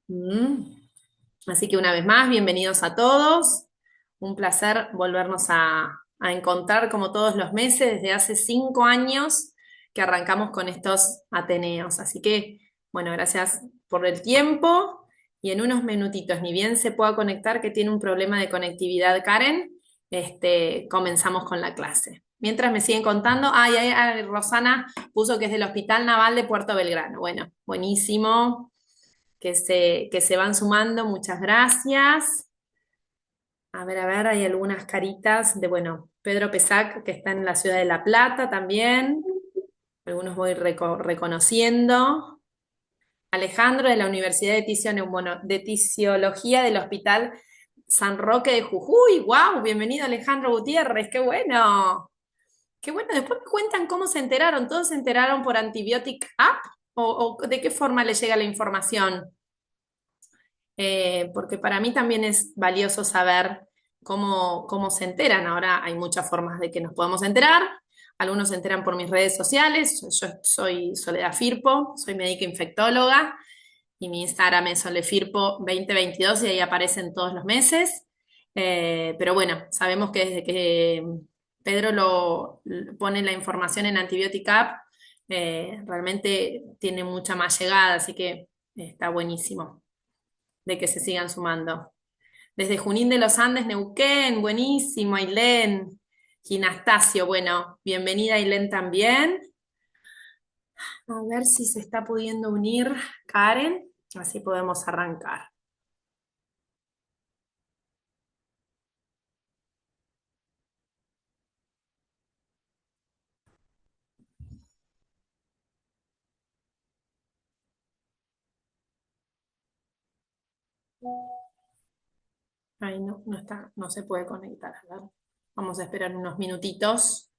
Mm. Así que una vez más, bienvenidos a todos. Un placer volvernos a encontrar como todos los meses desde hace 5 años que arrancamos con estos Ateneos. Así que, bueno, gracias por el tiempo y en unos minutitos, ni bien se pueda conectar, que tiene un problema de conectividad Karen, comenzamos con la clase. Mientras me siguen contando, Rosana puso que es del Hospital Naval de Puerto Belgrano. Bueno, buenísimo que se van sumando, muchas gracias. A ver, hay algunas caritas de, bueno, Pedro Pesac, que está en la ciudad de La Plata también. Algunos voy reconociendo. Alejandro de la Universidad de de Tisiología del Hospital San Roque de Jujuy. ¡Wow! Bienvenido Alejandro Gutiérrez, qué bueno. Qué bueno, después me cuentan cómo se enteraron. ¿Todos se enteraron por Antibiotic App? ¿O de qué forma les llega la información? Porque para mí también es valioso saber cómo se enteran. Ahora hay muchas formas de que nos podemos enterar. Algunos se enteran por mis redes sociales. Yo soy Soledad Firpo, soy médica infectóloga y mi Instagram es solefirpo2022 y ahí aparecen todos los meses. Pero bueno, sabemos que desde que Pedro pone la información en Antibiotic App, realmente tiene mucha más llegada, así que está buenísimo de que se sigan sumando. Desde Junín de los Andes, Neuquén, buenísimo, Ailén. Ginastasio, bueno, bienvenida Ailén también. A ver si se está pudiendo unir Karen, así podemos arrancar. Ay, no, no está, no se puede conectar. A ver, vamos a esperar unos minutitos.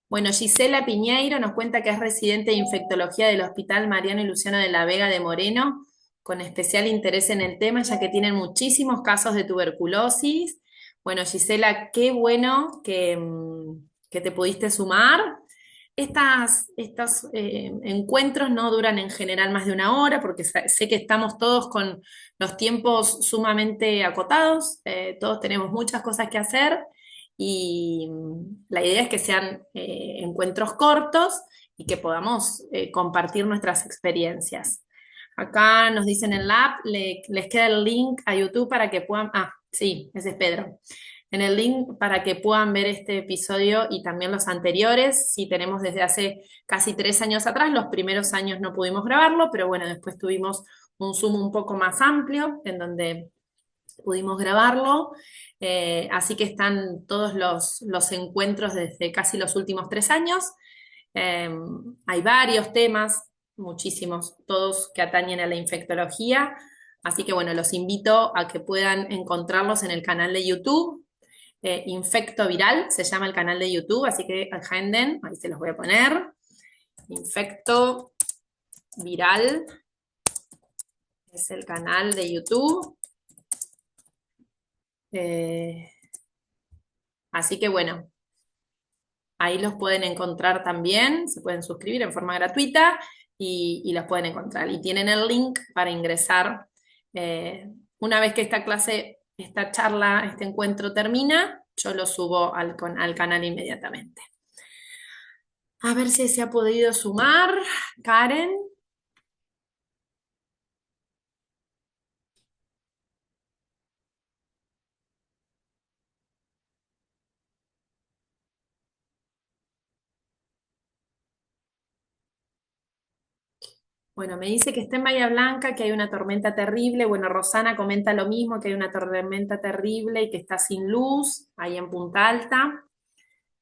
Bueno, Gisela Piñeiro nos cuenta que es residente de infectología del Hospital Mariano y Luciano de la Vega de Moreno, con especial interés en el tema, ya que tienen muchísimos casos de tuberculosis. Bueno, Gisela, qué bueno que te pudiste sumar. Estos encuentros no duran en general más de una hora, porque sé que estamos todos con los tiempos sumamente acotados, todos tenemos muchas cosas que hacer y la idea es que sean encuentros cortos y que podamos compartir nuestras experiencias. Acá nos dicen en la app, les queda el link a YouTube para que puedan, sí, ese es Pedro, en el link para que puedan ver este episodio y también los anteriores. Sí, tenemos desde hace casi 3 años atrás, los primeros años no pudimos grabarlo, pero bueno, después tuvimos un Zoom un poco más amplio en donde pudimos grabarlo. Así que están todos los encuentros desde casi los últimos 3 años. Eh, Hay varios temas, muchísimos, todos que atañen a la infectología. Así que bueno, los invito a que puedan encontrarlos en el canal de YouTube. Infecto Viral se llama el canal de YouTube, así que agenden, ahí se los voy a poner. Infecto Viral es el canal de YouTube. Eh, Así que bueno, ahí los pueden encontrar también, se pueden suscribir en forma gratuita y los pueden encontrar. Y tienen el link para ingresar. Una vez que esta clase, esta charla, este encuentro termina, yo lo subo al canal inmediatamente. A ver si se ha podido sumar, Karen. Bueno, me dice que está en Bahía Blanca, que hay una tormenta terrible. Bueno, Rosana comenta lo mismo, que hay una tormenta terrible y que está sin luz ahí en Punta Alta,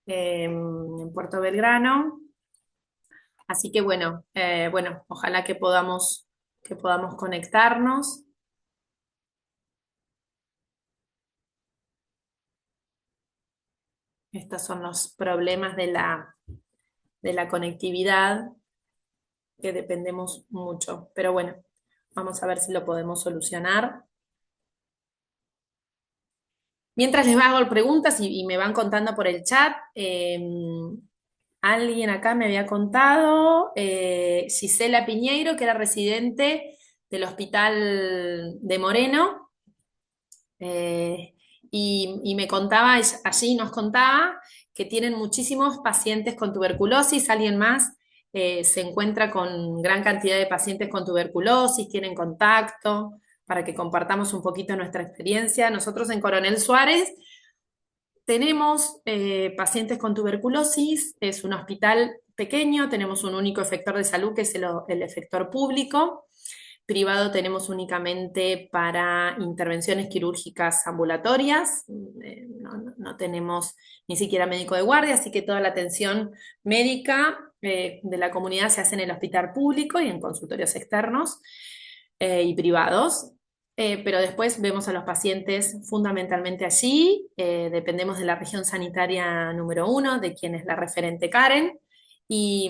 en Puerto Belgrano. Así que bueno, ojalá que podamos conectarnos. Estos son los problemas de la conectividad que dependemos mucho. Pero bueno, vamos a ver si lo podemos solucionar. Mientras les hago preguntas y me van contando por el chat, Alguien acá me había contado, Gisela Piñeiro, que era residente del Hospital de Moreno, eh, y me contaba, allí nos contaba que tienen muchísimos pacientes con tuberculosis. Alguien más se encuentra con gran cantidad de pacientes con tuberculosis, tienen contacto, para que compartamos un poquito nuestra experiencia. Nosotros en Coronel Suárez tenemos pacientes con tuberculosis, es un hospital pequeño, tenemos un único efector de salud que es el efector público. Privado tenemos únicamente para intervenciones quirúrgicas ambulatorias, no tenemos ni siquiera médico de guardia, así que toda la atención médica de la comunidad se hace en el hospital público y en consultorios externos y privados. Pero después vemos a los pacientes fundamentalmente allí, dependemos de la región sanitaria número 1, de quien es la referente Karen, y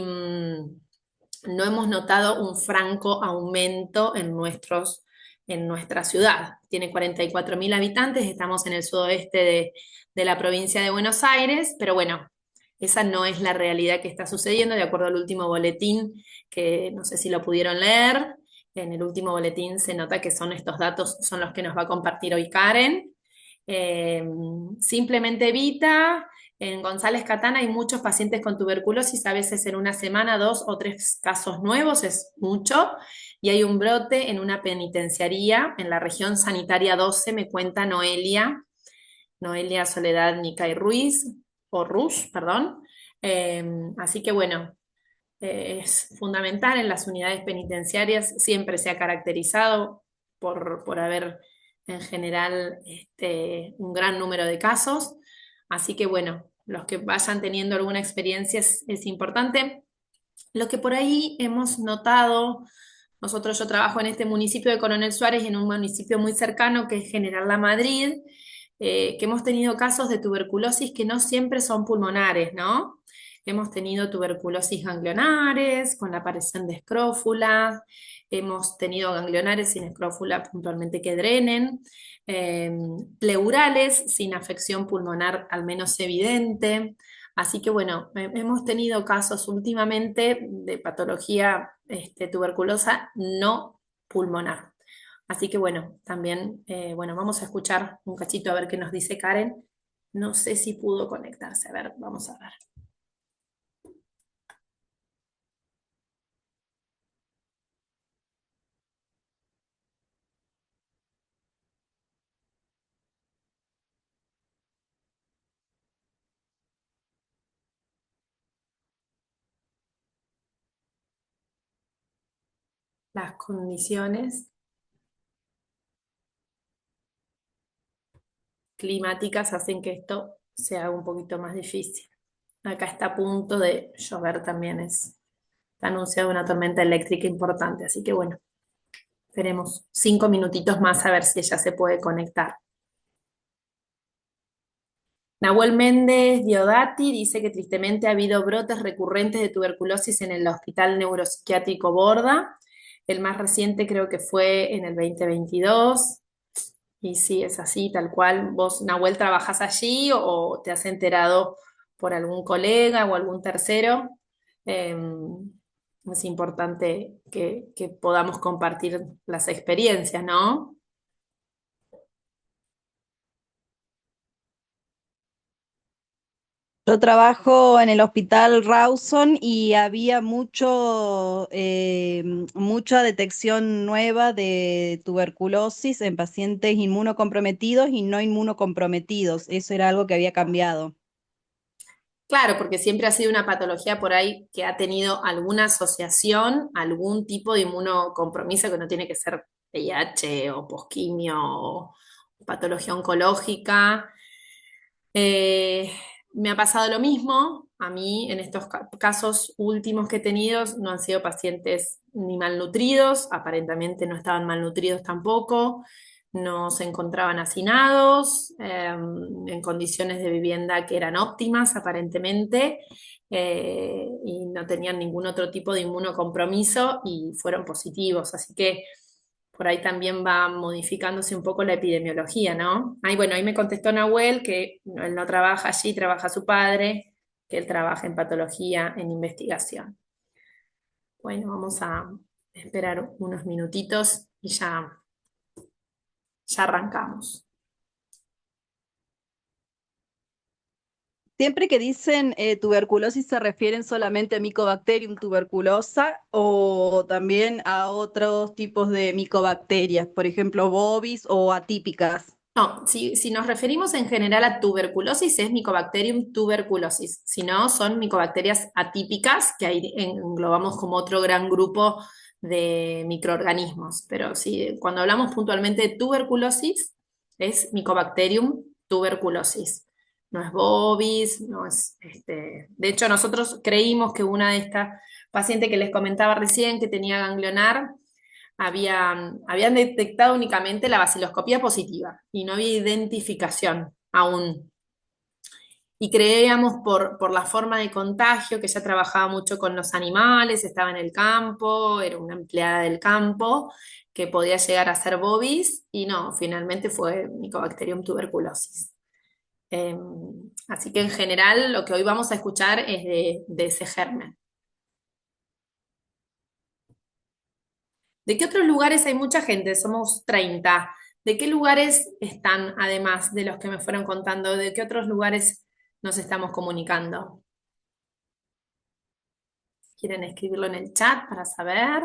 no hemos notado un franco aumento en nuestra ciudad. Tiene 44.000 habitantes, estamos en el sudoeste de la provincia de Buenos Aires, pero bueno, esa no es la realidad que está sucediendo, de acuerdo al último boletín, que no sé si lo pudieron leer. En el último boletín se nota que son estos datos, son los que nos va a compartir hoy Karen. Eh, Simplemente evita. En González Catán hay muchos pacientes con tuberculosis, a veces en una semana 2 o 3 casos nuevos, es mucho, y hay un brote en una penitenciaría en la región sanitaria 12, me cuenta Noelia Soledad Nicay Ruiz, o Ruz, perdón. Eh, Así que bueno, es fundamental en las unidades penitenciarias, siempre se ha caracterizado por haber en general un gran número de casos, así que bueno, los que vayan teniendo alguna experiencia es importante. Lo que por ahí hemos notado, yo trabajo en este municipio de Coronel Suárez y en un municipio muy cercano que es General La Madrid, que hemos tenido casos de tuberculosis que no siempre son pulmonares, ¿no? Hemos tenido tuberculosis ganglionares con la aparición de escrófulas, hemos tenido ganglionares sin escrófula puntualmente que drenen, eh, pleurales sin afección pulmonar al menos evidente. Así que bueno, hemos tenido casos últimamente de patología tuberculosa no pulmonar. Así que bueno, también, bueno, vamos a escuchar un cachito a ver qué nos dice Karen. No sé si pudo conectarse. A ver, vamos a ver. Las condiciones climáticas hacen que esto sea un poquito más difícil. Acá está a punto de llover también, está anunciada una tormenta eléctrica importante, así que bueno, esperemos 5 minutitos más a ver si ella se puede conectar. Nahuel Méndez Diodati dice que tristemente ha habido brotes recurrentes de tuberculosis en el Hospital Neuropsiquiátrico Borda. El más reciente creo que fue en el 2022. Y sí, es así, tal cual. ¿Vos, Nahuel, trabajás allí o te has enterado por algún colega o algún tercero? Eh, es importante que podamos compartir las experiencias, ¿no? Yo trabajo en el hospital Rawson y había mucha detección nueva de tuberculosis en pacientes inmunocomprometidos y no inmunocomprometidos. Eso era algo que había cambiado. Claro, porque siempre ha sido una patología por ahí que ha tenido alguna asociación, algún tipo de inmunocompromiso que no tiene que ser VIH o posquimio o patología oncológica. Eh, Me ha pasado lo mismo. A mí, en estos casos últimos que he tenido, no han sido pacientes ni malnutridos, aparentemente no estaban malnutridos tampoco, no se encontraban hacinados, en condiciones de vivienda que eran óptimas, aparentemente, y no tenían ningún otro tipo de inmunocompromiso y fueron positivos. Así que por ahí también va modificándose un poco la epidemiología, ¿no? Ahí, bueno, ahí me contestó Nahuel que él no trabaja allí, trabaja su padre. que él trabaja en patología, en investigación. Bueno, vamos a esperar unos minutitos y ya arrancamos. Siempre que dicen tuberculosis se refieren solamente a Mycobacterium tuberculosa o también a otros tipos de micobacterias, por ejemplo, bovis o atípicas. No, si nos referimos en general a tuberculosis, es Mycobacterium tuberculosis. Si no, son micobacterias atípicas, que ahí englobamos como otro gran grupo de microorganismos. Pero sí, cuando hablamos puntualmente de tuberculosis, es Mycobacterium tuberculosis. No es bovis, no es De hecho, nosotros creímos que una de estas pacientes que les comentaba recién, que tenía ganglionar, habían detectado únicamente la baciloscopía positiva y no había identificación aún. Y creíamos por la forma de contagio, que ella trabajaba mucho con los animales, estaba en el campo, era una empleada del campo, que podía llegar a ser bovis, y no, finalmente fue Mycobacterium tuberculosis. Eh, Así que en general lo que hoy vamos a escuchar es de ese germen. ¿De qué otros lugares hay mucha gente? Somos 30. ¿De qué lugares están, además de los que me fueron contando? ¿De qué otros lugares nos estamos comunicando? ¿Quieren escribirlo en el chat para saber?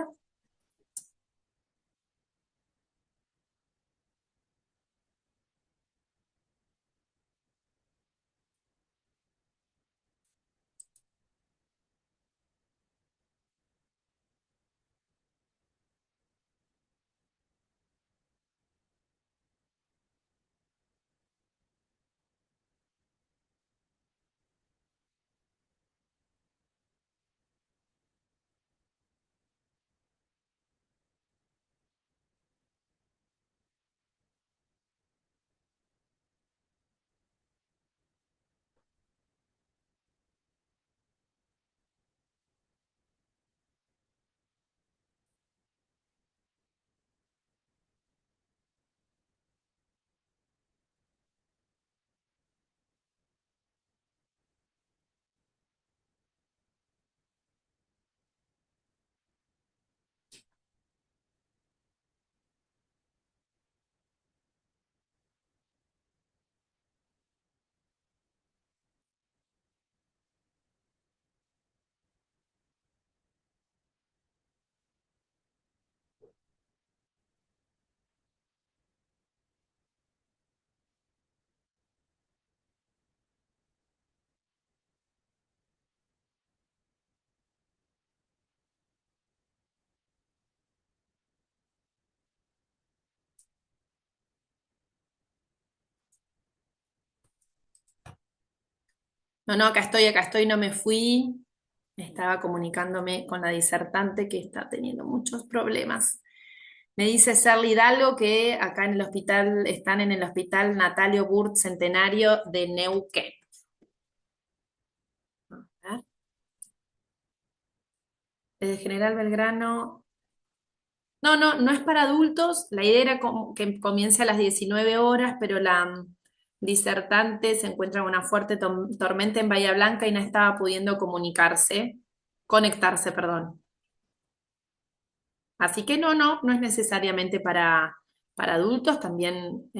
No, no, acá estoy, no me fui. Estaba comunicándome con la disertante que está teniendo muchos problemas. Me dice Serly Hidalgo que acá en el hospital, están en el Hospital Natalio Burt Centenario de Neuquén. A ver. General Belgrano. No, no, no es para adultos. La idea era que comience a las 19 horas, pero la disertante se encuentra con una fuerte tormenta en Bahía Blanca y no estaba pudiendo conectarse, perdón. Así que no, no, no es necesariamente para adultos. También,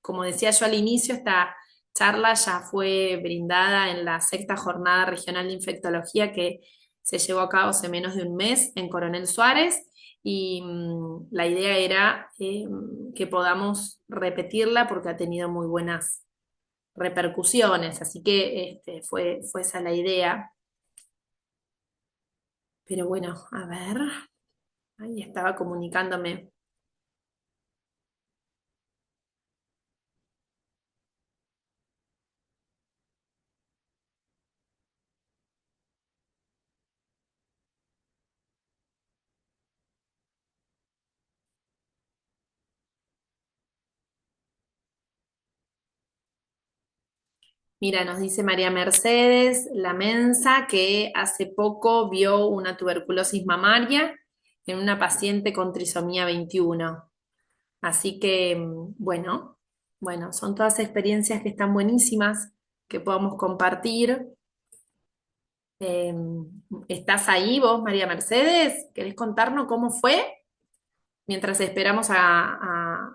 como decía yo al inicio, esta charla ya fue brindada en la sexta jornada regional de infectología que se llevó a cabo hace menos de un mes en Coronel Suárez, y la idea era que podamos repetirla porque ha tenido muy buenas repercusiones, así que fue esa la idea. Pero bueno, a ver, ahí estaba comunicándome. Mira, nos dice María Mercedes La Mensa que hace poco vio una tuberculosis mamaria en una paciente con trisomía 21. Así que, bueno, son todas experiencias que están buenísimas, que podamos compartir. Eh, ¿Estás ahí vos, María Mercedes? ¿Querés contarnos cómo fue mientras esperamos a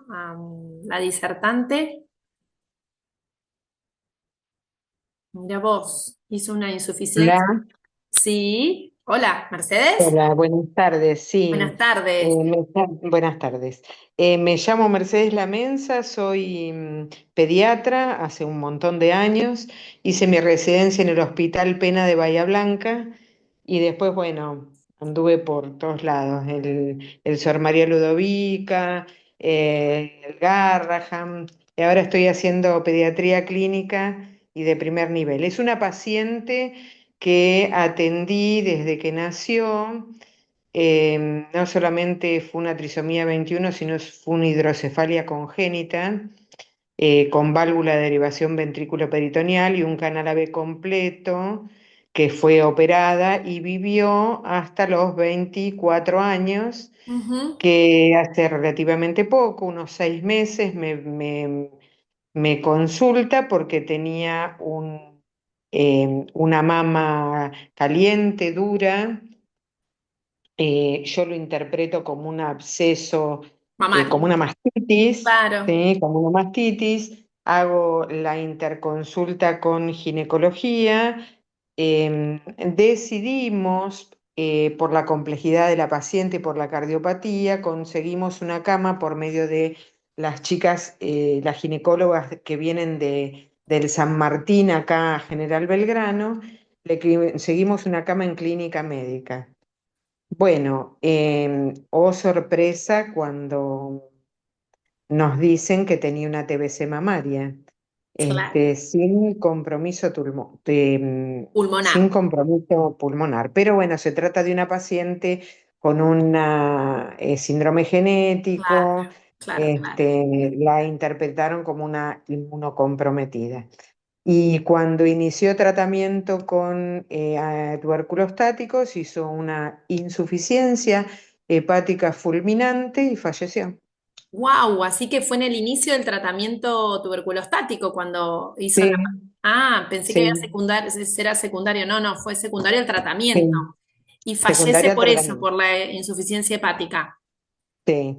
la disertante? Mira vos, hizo una insuficiencia. Hola, Sí. Hola, Mercedes. hola, buenas tardes. Buenas Sí, tardes. buenas tardes. Me llamo Mercedes Lamensa, soy pediatra hace un montón de años. Hice mi residencia en el Hospital Pena de Bahía Blanca y después, bueno, anduve por todos lados, el Sor María Ludovica, el Garraham, y ahora estoy haciendo pediatría clínica y de primer nivel. Es una paciente que atendí desde que nació. No solamente fue una trisomía 21, sino fue una hidrocefalia congénita, con válvula de derivación ventrículo-peritoneal y un canal AB completo, que fue operada y vivió hasta los 24 años, Ujú. que hace relativamente poco, unos 6 meses, me consulta porque tenía una mama caliente, dura. Yo lo interpreto como un absceso, como Mamario. una mastitis, Claro. ¿sí? Como una mastitis. Hago la interconsulta con ginecología. Decidimos, por la complejidad de la paciente y por la cardiopatía, conseguimos una cama por medio de las chicas, las ginecólogas que vienen del San Martín acá a General Belgrano. Le conseguimos una cama en clínica médica. Bueno, oh sorpresa cuando nos dicen que tenía una TBC mamaria, Claro. sin compromiso, sin Pulmonar. compromiso pulmonar. Pero bueno, se trata de una paciente con un síndrome genético. Claro, claro, claro. La interpretaron como una inmunocomprometida. Y cuando inició tratamiento con tuberculostáticos, hizo una insuficiencia hepática fulminante y falleció. Wow, así que fue en el inicio del tratamiento tuberculostático cuando hizo la... Sí, Ah, pensé que había sí, secundario, era secundario. No, no, fue secundario el tratamiento. sí. Y fallece Secundaria al por eso, tratamiento. por la insuficiencia hepática. Sí.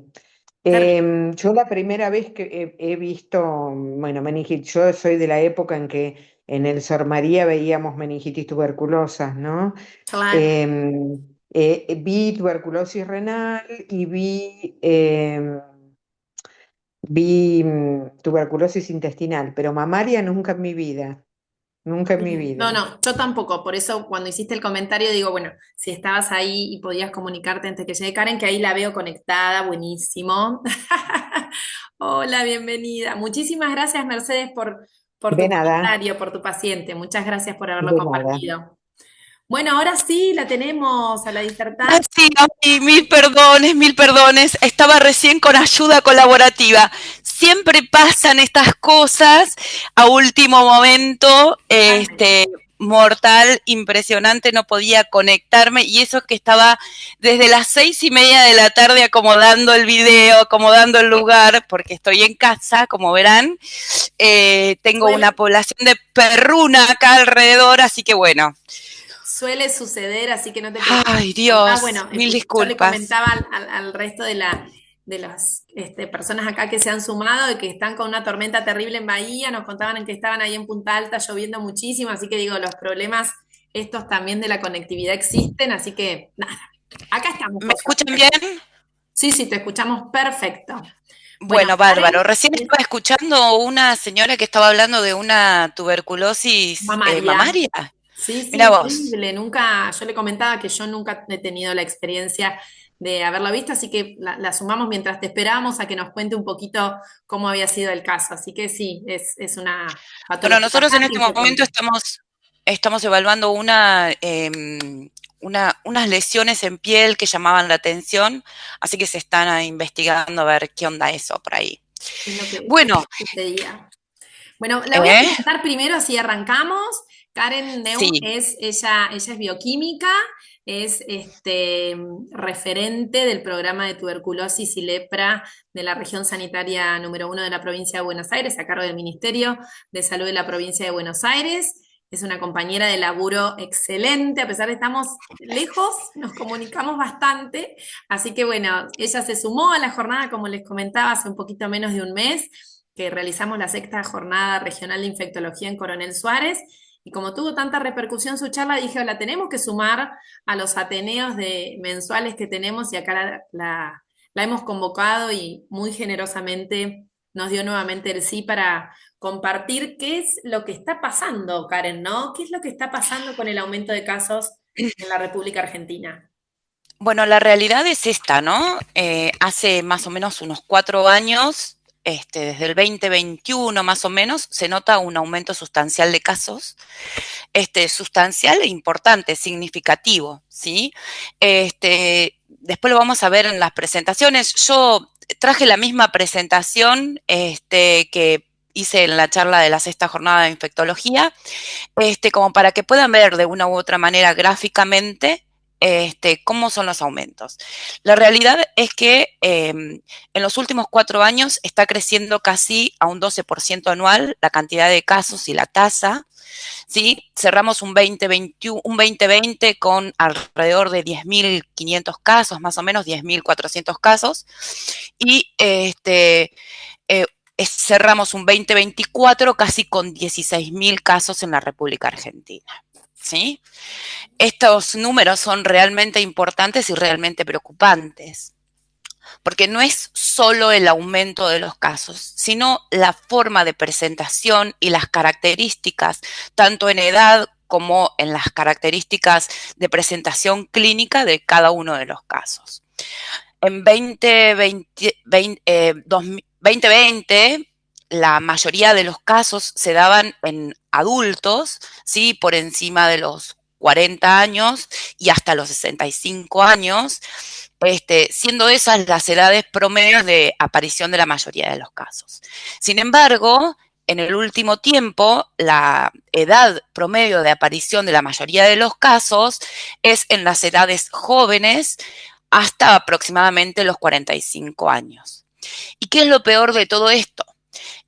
Ter- Yo la primera vez que he visto, bueno, meningitis, yo soy de la época en que en el Sor María veíamos meningitis tuberculosas, ¿no? claro. Vi tuberculosis renal y vi tuberculosis intestinal, pero mamaria nunca en mi vida, nunca en mi No, vida. no, yo tampoco. Por eso cuando hiciste el comentario digo, bueno, si estabas ahí y podías comunicarte antes que llegue Karen, que ahí la veo conectada, buenísimo. Hola, bienvenida. Muchísimas gracias, Mercedes, por tu De nada, comentario, por tu paciente. Muchas gracias por haberlo de nada. compartido. Bueno, ahora sí la tenemos a la Ah, disertante. sí, Gaby, mil perdones, mil perdones. Estaba recién con ayuda colaborativa. Siempre pasan estas cosas a último momento, mortal, impresionante, no podía conectarme y eso que estaba desde las 6:30 de la tarde acomodando el video, acomodando el lugar, porque estoy en casa, como verán. Tengo una Suele, población de perruna acá alrededor, así que bueno. suele suceder, así que no te preocupes. Ay, Contá, Dios, bueno, mil yo le disculpas. comentaba al resto de las personas acá que se han sumado y que están con una tormenta terrible en Bahía, nos contaban que estaban ahí en Punta Alta lloviendo muchísimo, así que digo, los problemas estos también de la conectividad existen, así que nada, acá estamos ¿Me por escuchan suerte. bien? Sí, sí, te escuchamos perfecto. Bueno, Bueno, bárbaro. Karen, Recién estaba escuchando una señora que estaba hablando de una tuberculosis mamaria. mamaria. Sí, Mira sí, vos. horrible. Nunca, yo le comentaba que yo nunca he tenido la experiencia de haberla visto, así que la sumamos mientras te esperamos a que nos cuente un poquito cómo había sido el caso. Así que sí, es una Bueno, patología nosotros en bastante este momento infrecuente. estamos evaluando unas lesiones en piel que llamaban la atención, así que se están investigando a ver qué onda eso por ahí. ¿Qué es lo qué Bueno, sucedía? Bueno, la voy a ¿eh? presentar primero, así arrancamos. Karen Neum Sí. ella es bioquímica, es referente del programa de tuberculosis y lepra de la región sanitaria número 1 de la provincia de Buenos Aires, a cargo del Ministerio de Salud de la provincia de Buenos Aires. es una compañera de laburo excelente, a pesar de que estamos lejos, nos comunicamos bastante, así que bueno, ella se sumó a la jornada, como les comentaba, hace un poquito menos de un mes, que realizamos la sexta jornada regional de infectología en Coronel Suárez, y como tuvo tanta repercusión su charla, dije, la tenemos que sumar a los ateneos mensuales que tenemos, y acá la hemos convocado y muy generosamente nos dio nuevamente el sí para compartir qué es lo que está pasando, Karen, ¿no? ¿Qué es lo que está pasando con el aumento de casos en la República Argentina? Bueno, la realidad es esta, ¿no? Hace más o menos unos 4 años, desde el 2021 más o menos, se nota un aumento sustancial de casos, sustancial e importante, significativo, ¿sí? Después lo vamos a ver en las presentaciones. Yo traje la misma presentación, que hice en la charla de la sexta jornada de infectología, como para que puedan ver de una u otra manera gráficamente cómo son los aumentos. La realidad es que en los últimos 4 años está creciendo casi a un 12% anual la cantidad de casos y la tasa, ¿sí? Cerramos un 2020 con alrededor de 10.500 casos, más o menos 10.400 casos, y cerramos un 2024 casi con 16.000 casos en la República Argentina, ¿sí? Estos números son realmente importantes y realmente preocupantes, porque no es solo el aumento de los casos, sino la forma de presentación y las características, tanto en edad como en las características de presentación clínica de cada uno de los casos. En 2020, la mayoría de los casos se daban en adultos, ¿sí? Por encima de los 40 años y hasta los 65 años, siendo esas las edades promedios de aparición de la mayoría de los casos. Sin embargo, en el último tiempo, la edad promedio de aparición de la mayoría de los casos es en las edades jóvenes hasta aproximadamente los 45 años. ¿Y qué es lo peor de todo esto?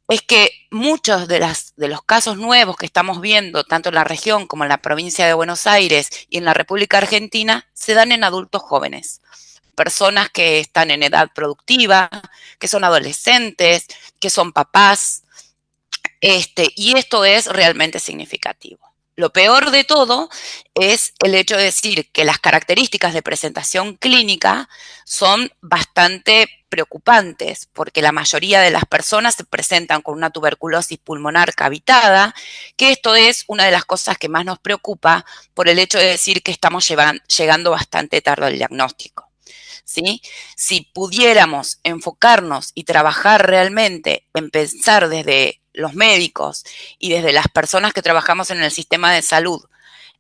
Es que muchos de los casos nuevos que estamos viendo, tanto en la región como en la provincia de Buenos Aires y en la República Argentina, se dan en adultos jóvenes. Personas que están en edad productiva, que son adolescentes, que son papás, y esto es realmente significativo. Lo peor de todo es el hecho de decir que las características de presentación clínica son bastante preocupantes, porque la mayoría de las personas se presentan con una tuberculosis pulmonar cavitada, que esto es una de las cosas que más nos preocupa por el hecho de decir que estamos llegando bastante tarde al diagnóstico, ¿sí? Si pudiéramos enfocarnos y trabajar realmente en pensar desde los médicos y desde las personas que trabajamos en el sistema de salud,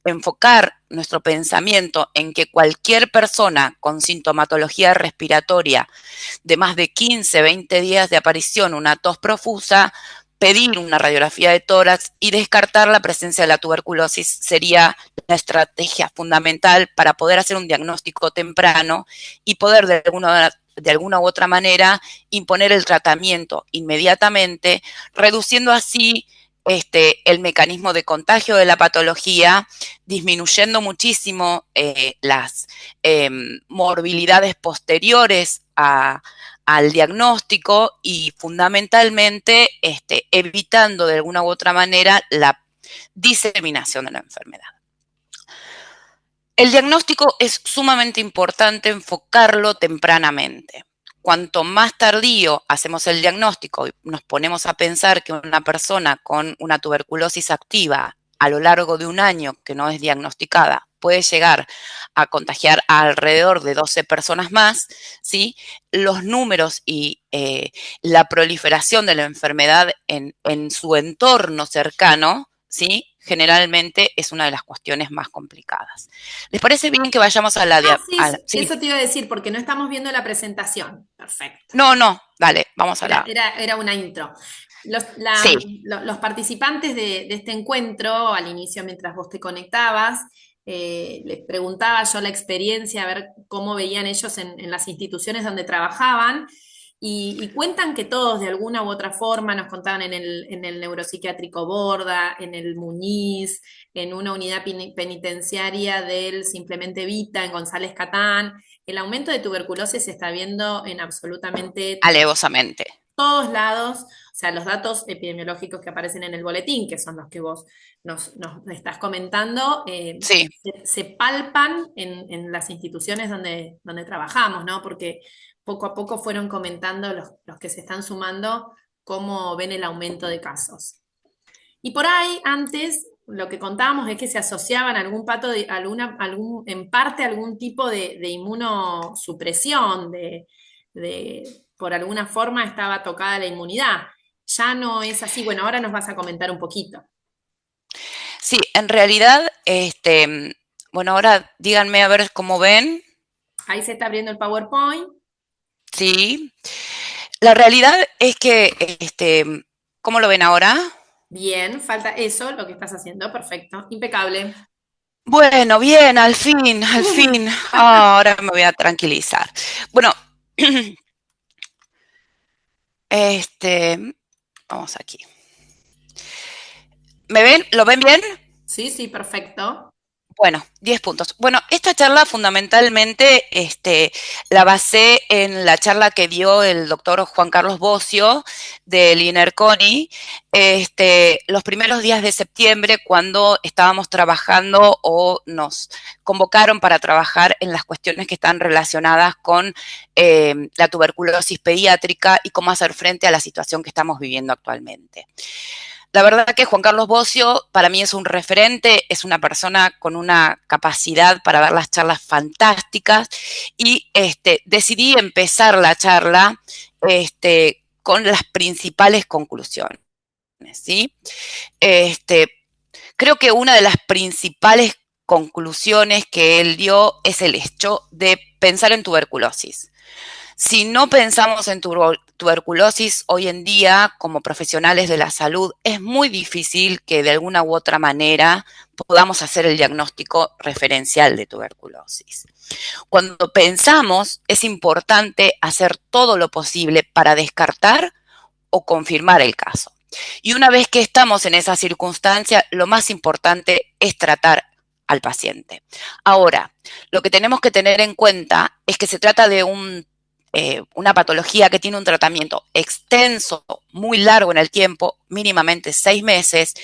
enfocar nuestro pensamiento en que cualquier persona con sintomatología respiratoria de más de 15, 20 días de aparición, una tos profusa, pedir una radiografía de tórax y descartar la presencia de la tuberculosis sería la estrategia fundamental para poder hacer un diagnóstico temprano y poder de alguna u otra manera imponer el tratamiento inmediatamente, reduciendo así el mecanismo de contagio de la patología, disminuyendo muchísimo las morbilidades posteriores al diagnóstico y fundamentalmente evitando de alguna u otra manera la diseminación de la enfermedad. El diagnóstico es sumamente importante enfocarlo tempranamente. Cuanto más tardío hacemos el diagnóstico y nos ponemos a pensar que una persona con una tuberculosis activa a lo largo de un año que no es diagnosticada puede llegar a contagiar a alrededor de 12 personas más, ¿sí? Los números y la proliferación de la enfermedad en su entorno cercano, ¿sí? Generalmente es una de las cuestiones más complicadas. ¿Les parece bien que vayamos a la... Sí, eso te iba a decir, porque no estamos viendo la presentación. Perfecto. No, dale, vamos a Era una intro. Sí. Los participantes de este encuentro, al inicio, mientras vos te conectabas, les preguntaba yo la experiencia, a ver cómo veían ellos en las instituciones donde trabajaban, y cuentan que todos de alguna u otra forma, nos contaban en el neuropsiquiátrico Borda, en el Muñiz, en una unidad penitenciaria del Simplemente Vita, en González Catán, el aumento de tuberculosis se está viendo en absolutamente alevosamente. todos lados, o sea, los datos epidemiológicos que aparecen en el boletín, que son los que vos nos estás comentando, Sí. se palpan en las instituciones donde trabajamos, ¿no? Porque poco a poco fueron comentando los que se están sumando cómo ven el aumento de casos. Y por ahí, antes, lo que contábamos es que se asociaban algún pato de, en parte algún tipo de inmunosupresión, por alguna forma estaba tocada la inmunidad. Ya no es así. Bueno, ahora nos vas a comentar un poquito. Sí, en realidad, bueno, ahora díganme a ver cómo ven. Ahí se está abriendo el PowerPoint. Sí. La realidad es que, ¿cómo lo ven ahora? Bien, falta eso, lo que estás haciendo, perfecto, impecable. Bueno, bien, al fin, al fin. Ahora me voy a tranquilizar. Bueno, vamos aquí. ¿Me ven? ¿Lo ven bien? Sí, sí, perfecto. Bueno, 10 puntos. Bueno, esta charla fundamentalmente la basé en la charla que dio el doctor Juan Carlos Bocio del INERCONI los primeros días de septiembre cuando estábamos trabajando o nos convocaron para trabajar en las cuestiones que están relacionadas con la tuberculosis pediátrica y cómo hacer frente a la situación que estamos viviendo actualmente. La verdad que Juan Carlos Bocio para mí es un referente, es una persona con una capacidad para dar las charlas fantásticas y decidí empezar la charla con las principales conclusiones, ¿sí? Creo que una de las principales conclusiones que él dio es el hecho de pensar en tuberculosis. Si no pensamos en tuberculosis hoy en día como profesionales de la salud, es muy difícil que de alguna u otra manera podamos hacer el diagnóstico referencial de tuberculosis. Cuando pensamos, es importante hacer todo lo posible para descartar o confirmar el caso. Y una vez que estamos en esa circunstancia, lo más importante es tratar al paciente. Ahora, lo que tenemos que tener en cuenta es que se trata de una patología que tiene un tratamiento extenso, muy largo en el tiempo, mínimamente 6 meses,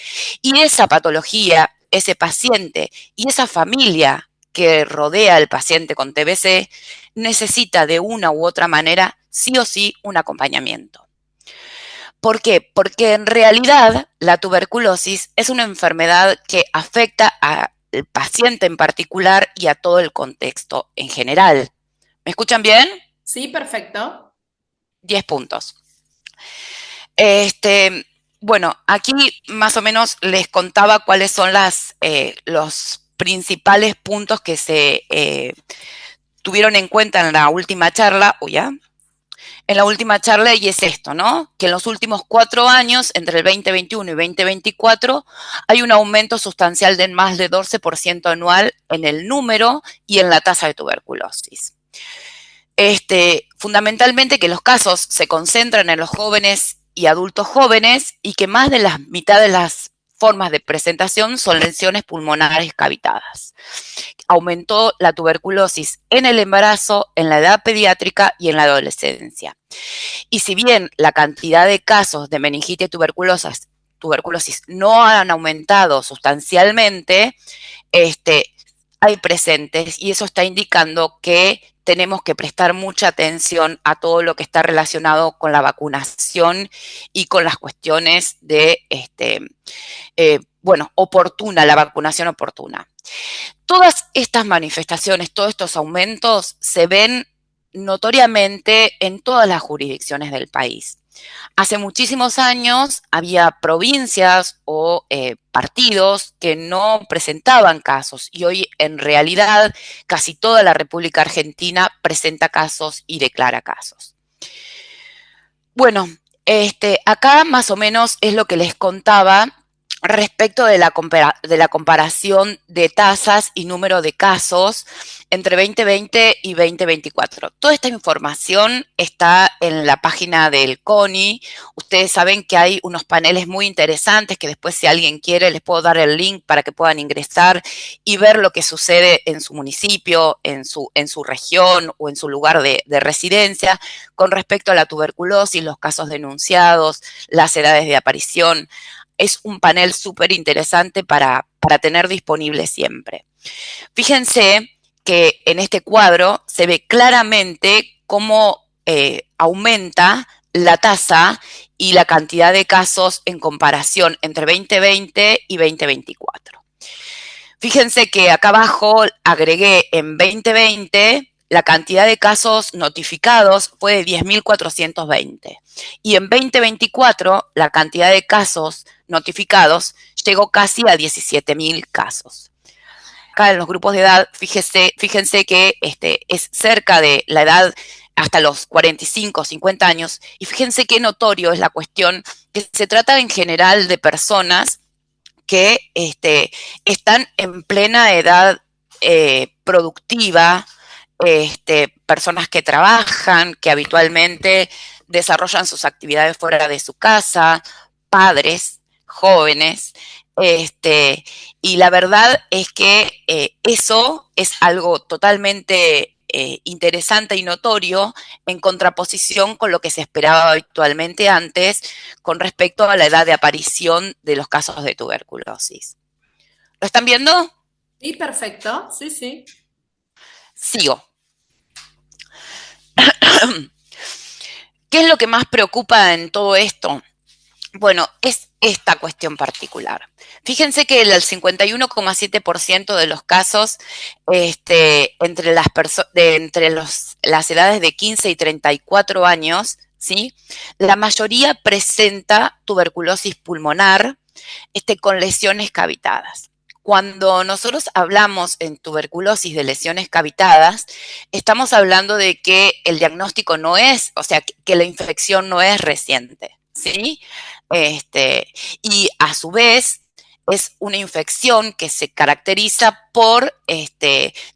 y esa patología, ese paciente y esa familia que rodea al paciente con TBC necesita de una u otra manera, sí o sí, un acompañamiento. ¿Por qué? Porque en realidad la tuberculosis es una enfermedad que afecta al paciente en particular y a todo el contexto en general. ¿Me escuchan bien? Sí, perfecto. 10 puntos. Bueno, aquí más o menos les contaba cuáles son los principales puntos que se tuvieron en cuenta en la última charla, en la última charla, y es esto, ¿no? Que en los últimos 4 años, entre el 2021 y 2024, hay un aumento sustancial de más de 12% anual en el número y en la tasa de tuberculosis. Fundamentalmente que los casos se concentran en los jóvenes y adultos jóvenes y que más de la mitad de las formas de presentación son lesiones pulmonares cavitadas. Aumentó la tuberculosis en el embarazo, en la edad pediátrica y en la adolescencia. Y si bien la cantidad de casos de meningitis y tuberculosis no han aumentado sustancialmente, hay presentes y eso está indicando que tenemos que prestar mucha atención a todo lo que está relacionado con la vacunación y con las cuestiones de, oportuna, la vacunación oportuna. Todas estas manifestaciones, todos estos aumentos se ven notoriamente en todas las jurisdicciones del país. Hace muchísimos años había provincias o partidos que no presentaban casos y hoy en realidad casi toda la República Argentina presenta casos y declara casos. Bueno, acá más o menos es lo que les contaba respecto de la comparación de tasas y número de casos entre 2020 y 2024. Toda esta información está en la página del CONI. Ustedes saben que hay unos paneles muy interesantes que después, si alguien quiere, les puedo dar el link para que puedan ingresar y ver lo que sucede en su municipio, en su región o en su lugar de residencia con respecto a la tuberculosis, los casos denunciados, las edades de aparición. Es un panel súper interesante para tener disponible siempre. Fíjense que en este cuadro se ve claramente cómo aumenta la tasa y la cantidad de casos en comparación entre 2020 y 2024. Fíjense que acá abajo agregué en 2020 la cantidad de casos notificados fue de 10.420 y en 2024 la cantidad de casos notificados llegó casi a 17.000 casos. Acá en los grupos de edad, fíjense que es cerca de la edad hasta los 45, 50 años, y fíjense qué notorio es la cuestión, que se trata en general de personas que están en plena edad productiva, personas que trabajan, que habitualmente desarrollan sus actividades fuera de su casa, padres, jóvenes, y la verdad es que eso es algo totalmente interesante y notorio en contraposición con lo que se esperaba habitualmente antes con respecto a la edad de aparición de los casos de tuberculosis. ¿Lo están viendo? Sí, perfecto. Sí, sí. Sigo. ¿Qué es lo que más preocupa en todo esto? Bueno, es esta cuestión particular. Fíjense que el 51,7% de los casos entre las edades de 15 y 34 años, ¿sí? La mayoría presenta tuberculosis pulmonar con lesiones cavitadas. Cuando nosotros hablamos en tuberculosis de lesiones cavitadas, estamos hablando de que el diagnóstico no es, o sea, que la infección no es reciente, ¿sí? Y a su vez es una infección que se caracteriza por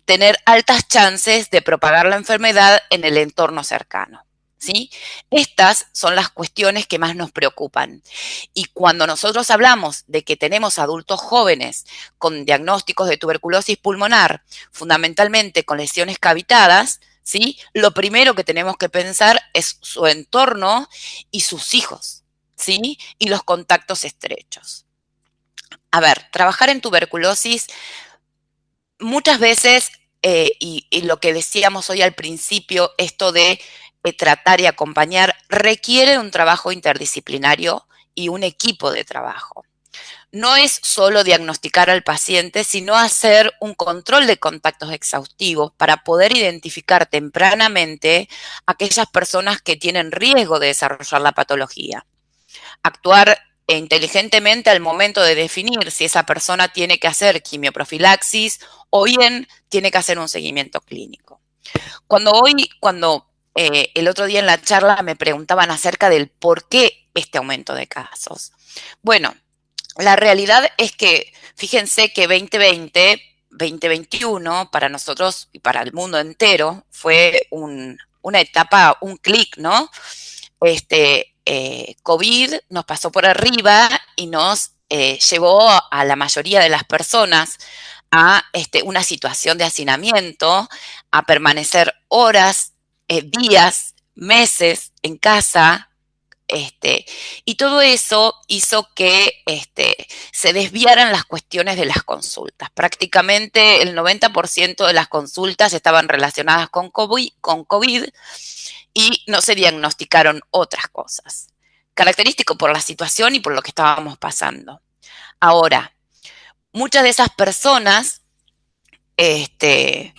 tener altas chances de propagar la enfermedad en el entorno cercano, ¿sí? Estas son las cuestiones que más nos preocupan. Y cuando nosotros hablamos de que tenemos adultos jóvenes con diagnósticos de tuberculosis pulmonar, fundamentalmente con lesiones cavitadas, ¿sí? Lo primero que tenemos que pensar es su entorno y sus hijos, ¿sí? Y los contactos estrechos. A ver, trabajar en tuberculosis muchas veces, y lo que decíamos hoy al principio, esto de tratar y acompañar, requiere un trabajo interdisciplinario y un equipo de trabajo. No es solo diagnosticar al paciente, sino hacer un control de contactos exhaustivos para poder identificar tempranamente aquellas personas que tienen riesgo de desarrollar la patología. Actuar inteligentemente al momento de definir si esa persona tiene que hacer quimioprofilaxis o bien tiene que hacer un seguimiento clínico. Cuando el otro día en la charla me preguntaban acerca del por qué este aumento de casos. Bueno, la realidad es que fíjense que 2020, 2021 para nosotros y para el mundo entero fue una etapa, un clic, ¿no? COVID nos pasó por arriba y nos llevó a la mayoría de las personas a una situación de hacinamiento, a permanecer horas, días, meses en casa, y todo eso hizo que se desviaran las cuestiones de las consultas. Prácticamente el 90% de las consultas estaban relacionadas con COVID y no se diagnosticaron otras cosas. Característico por la situación y por lo que estábamos pasando. Ahora, muchas de esas personas en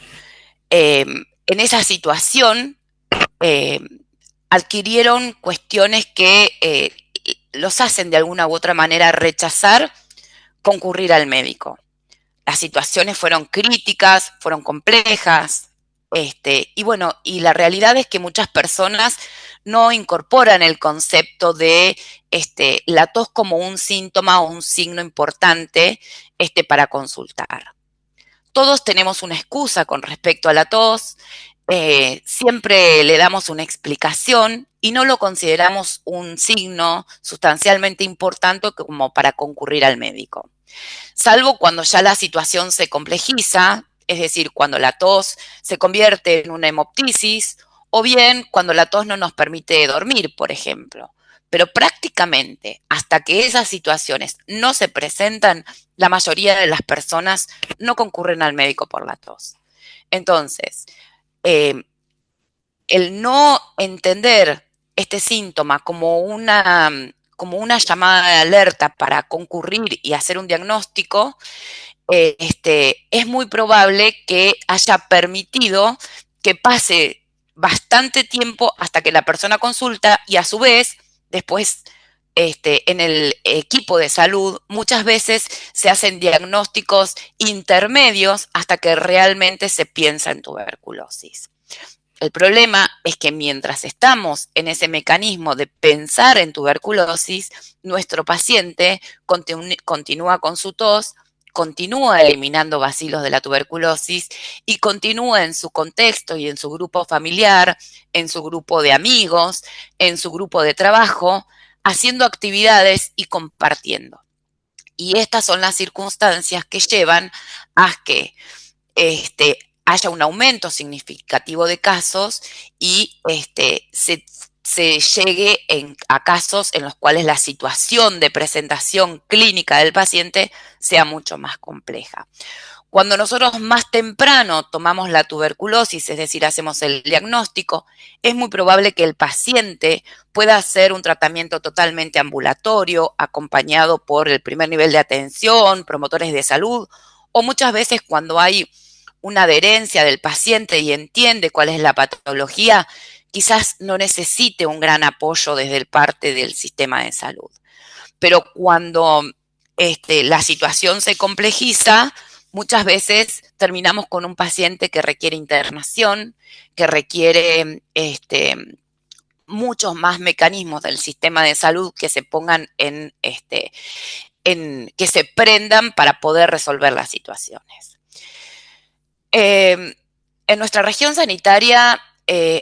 esa situación adquirieron cuestiones que los hacen de alguna u otra manera rechazar concurrir al médico. Las situaciones fueron críticas, fueron complejas, y bueno, y la realidad es que muchas personas no incorporan el concepto de la tos como un síntoma o un signo importante para consultar. Todos tenemos una excusa con respecto a la tos, siempre le damos una explicación y no lo consideramos un signo sustancialmente importante como para concurrir al médico. Salvo cuando ya la situación se complejiza, es decir, cuando la tos se convierte en una hemoptisis, o bien cuando la tos no nos permite dormir, por ejemplo. Pero prácticamente hasta que esas situaciones no se presentan, la mayoría de las personas no concurren al médico por la tos. Entonces, el no entender este síntoma como una llamada de alerta para concurrir y hacer un diagnóstico, es muy probable que haya permitido que pase bastante tiempo hasta que la persona consulta y a su vez, después, en el equipo de salud, muchas veces se hacen diagnósticos intermedios hasta que realmente se piensa en tuberculosis. El problema es que mientras estamos en ese mecanismo de pensar en tuberculosis, nuestro paciente continúa con su tos, continúa eliminando bacilos de la tuberculosis y continúa en su contexto y en su grupo familiar, en su grupo de amigos, en su grupo de trabajo, haciendo actividades y compartiendo. Y estas son las circunstancias que llevan a que haya un aumento significativo de casos y se llegue a casos en los cuales la situación de presentación clínica del paciente sea mucho más compleja. Cuando nosotros más temprano tomamos la tuberculosis, es decir, hacemos el diagnóstico, es muy probable que el paciente pueda hacer un tratamiento totalmente ambulatorio, acompañado por el primer nivel de atención, promotores de salud, o muchas veces cuando hay una adherencia del paciente y entiende cuál es la patología, quizás no necesite un gran apoyo desde parte del sistema de salud. Pero cuando la situación se complejiza, muchas veces terminamos con un paciente que requiere internación, que requiere muchos más mecanismos del sistema de salud que se pongan que se prendan para poder resolver las situaciones. En nuestra región sanitaria,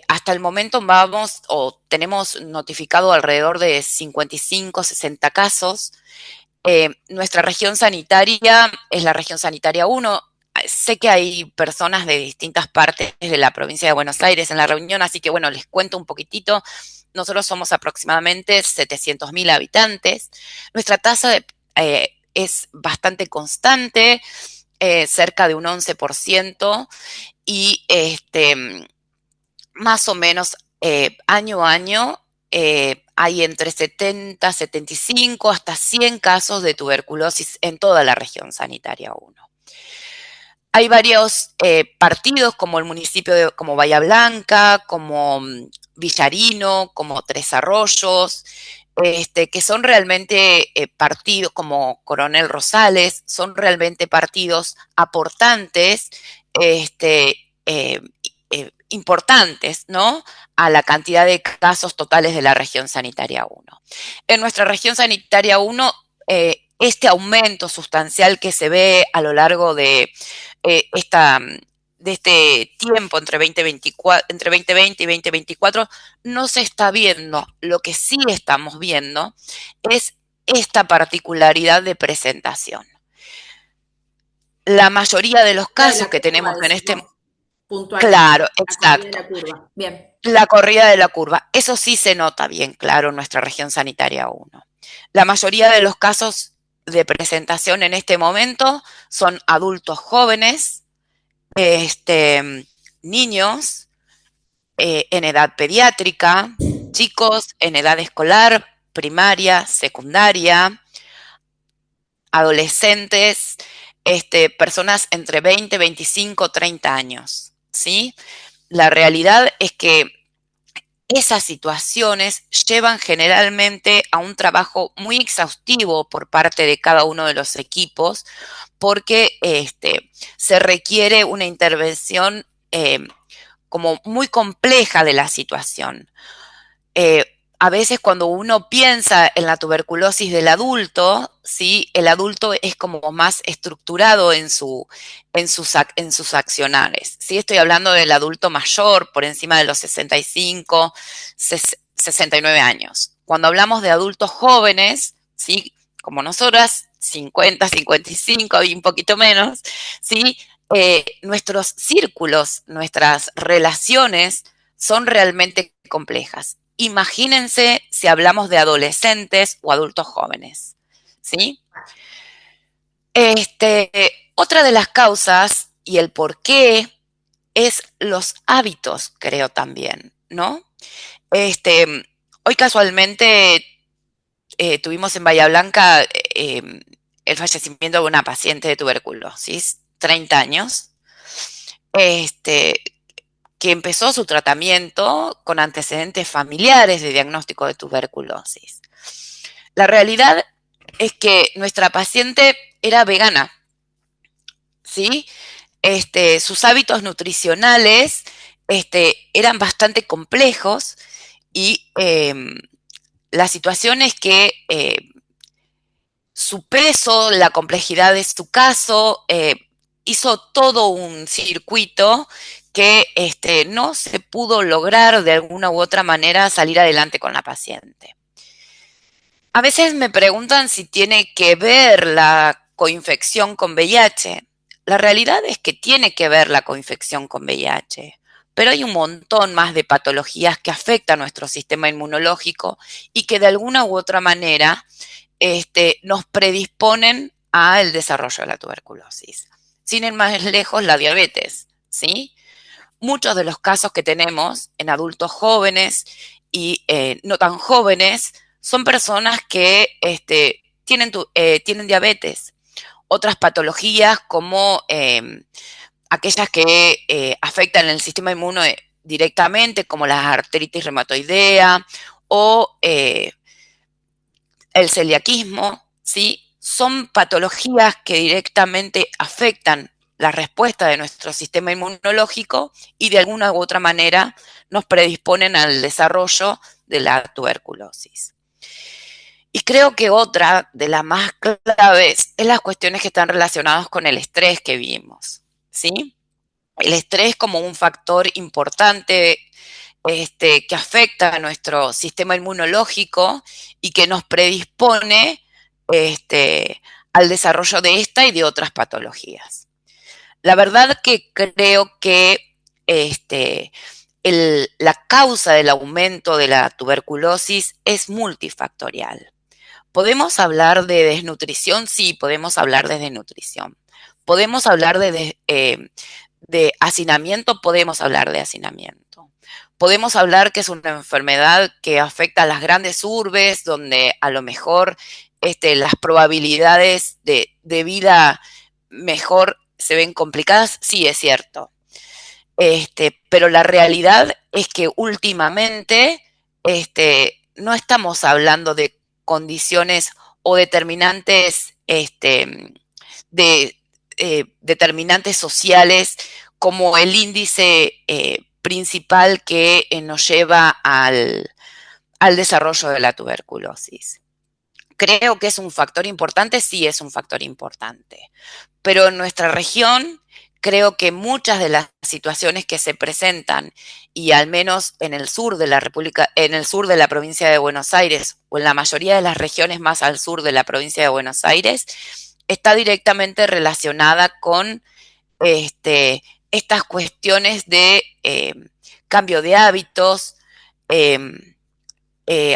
hasta el momento tenemos notificado alrededor de 55, 60 casos. Nuestra región sanitaria es la región sanitaria 1. Sé que hay personas de distintas partes de la provincia de Buenos Aires en la reunión, así que bueno, les cuento un poquitito. Nosotros somos aproximadamente 700.000 habitantes. Nuestra tasa es bastante constante, cerca de un 11%, y más o menos año a año hay entre 70, 75 hasta 100 casos de tuberculosis en toda la región sanitaria 1. Hay varios partidos como el municipio como Bahía Blanca, como Villarino, como Tres Arroyos, que son realmente partidos como Coronel Rosales, son realmente partidos aportantes, importantes, ¿no?, a la cantidad de casos totales de la región sanitaria 1. En nuestra región sanitaria 1, este aumento sustancial que se ve a lo largo de este tiempo entre 2020 y 2024 no se está viendo. Lo que sí estamos viendo es esta particularidad de presentación. La mayoría de los casos que tenemos en este... Claro, exacto. Bien. La corrida de la curva. Eso sí se nota bien claro en nuestra región sanitaria 1. La mayoría de los casos de presentación en este momento son adultos jóvenes, niños en edad pediátrica, chicos en edad escolar, primaria, secundaria, adolescentes, personas entre 20, 25, 30 años, ¿sí? La realidad es que esas situaciones llevan generalmente a un trabajo muy exhaustivo por parte de cada uno de los equipos, porque se requiere una intervención como muy compleja de la situación. a veces cuando uno piensa en la tuberculosis del adulto, ¿sí? El adulto es como más estructurado en sus accionares. ¿Sí? Estoy hablando del adulto mayor, por encima de los 65, 69 años. Cuando hablamos de adultos jóvenes, ¿sí? Como nosotras, 50, 55 y un poquito menos, ¿sí? Nuestros círculos, nuestras relaciones son realmente complejas. Imagínense si hablamos de adolescentes o adultos jóvenes, ¿sí? Otra de las causas y el por qué es los hábitos, creo también, ¿no? Hoy casualmente tuvimos en Bahía Blanca el fallecimiento de una paciente de tuberculosis, 30 años, que empezó su tratamiento con antecedentes familiares de diagnóstico de tuberculosis. La realidad es que nuestra paciente era vegana, ¿sí? Sus hábitos nutricionales eran bastante complejos y la situación es que su peso, la complejidad de su caso, hizo todo un circuito que no se pudo lograr de alguna u otra manera salir adelante con la paciente. A veces me preguntan si tiene que ver la coinfección con VIH. La realidad es que tiene que ver la coinfección con VIH, pero hay un montón más de patologías que afectan a nuestro sistema inmunológico y que de alguna u otra manera nos predisponen al desarrollo de la tuberculosis. Sin ir más lejos, la diabetes, ¿sí? Muchos de los casos que tenemos en adultos jóvenes y no tan jóvenes son personas que tienen diabetes. Otras patologías como aquellas que afectan el sistema inmune directamente, como la artritis reumatoidea o el celiaquismo, ¿sí? Son patologías que directamente afectan la respuesta de nuestro sistema inmunológico y de alguna u otra manera nos predisponen al desarrollo de la tuberculosis. Y creo que otra de las más claves es las cuestiones que están relacionadas con el estrés que vimos, ¿sí? El estrés como un factor importante que afecta a nuestro sistema inmunológico y que nos predispone al desarrollo de esta y de otras patologías. La verdad que creo que la causa del aumento de la tuberculosis es multifactorial. ¿Podemos hablar de desnutrición? Sí, podemos hablar de desnutrición. ¿Podemos hablar de hacinamiento? Podemos hablar de hacinamiento. Podemos hablar que es una enfermedad que afecta a las grandes urbes, donde a lo mejor las probabilidades de vida mejor se ven complicadas. Sí, es cierto. Pero la realidad es que últimamente no estamos hablando de condiciones o determinantes determinantes sociales como el índice principal que nos lleva al desarrollo de la tuberculosis. ¿Creo que es un factor importante? Sí, es un factor importante. Pero en nuestra región creo que muchas de las situaciones que se presentan, y al menos en el sur de la República, en el sur de la provincia de Buenos Aires, o en la mayoría de las regiones más al sur de la provincia de Buenos Aires, está directamente relacionada con estas cuestiones de cambio de hábitos,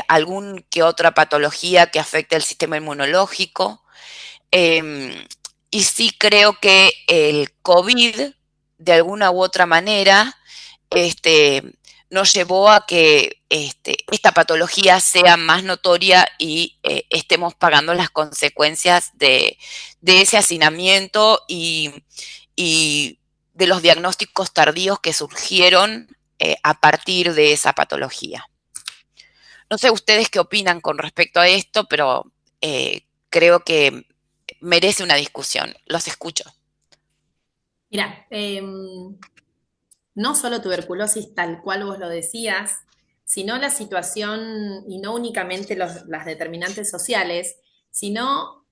algún que otra patología que afecte el sistema inmunológico. Y sí creo que el COVID, de alguna u otra manera, nos llevó a que esta patología sea más notoria y estemos pagando las consecuencias de ese hacinamiento y de los diagnósticos tardíos que surgieron a partir de esa patología. No sé ustedes qué opinan con respecto a esto, pero creo que merece una discusión. Los escucho. Mira, no solo tuberculosis tal cual vos lo decías, sino la situación, y no únicamente las determinantes sociales, sino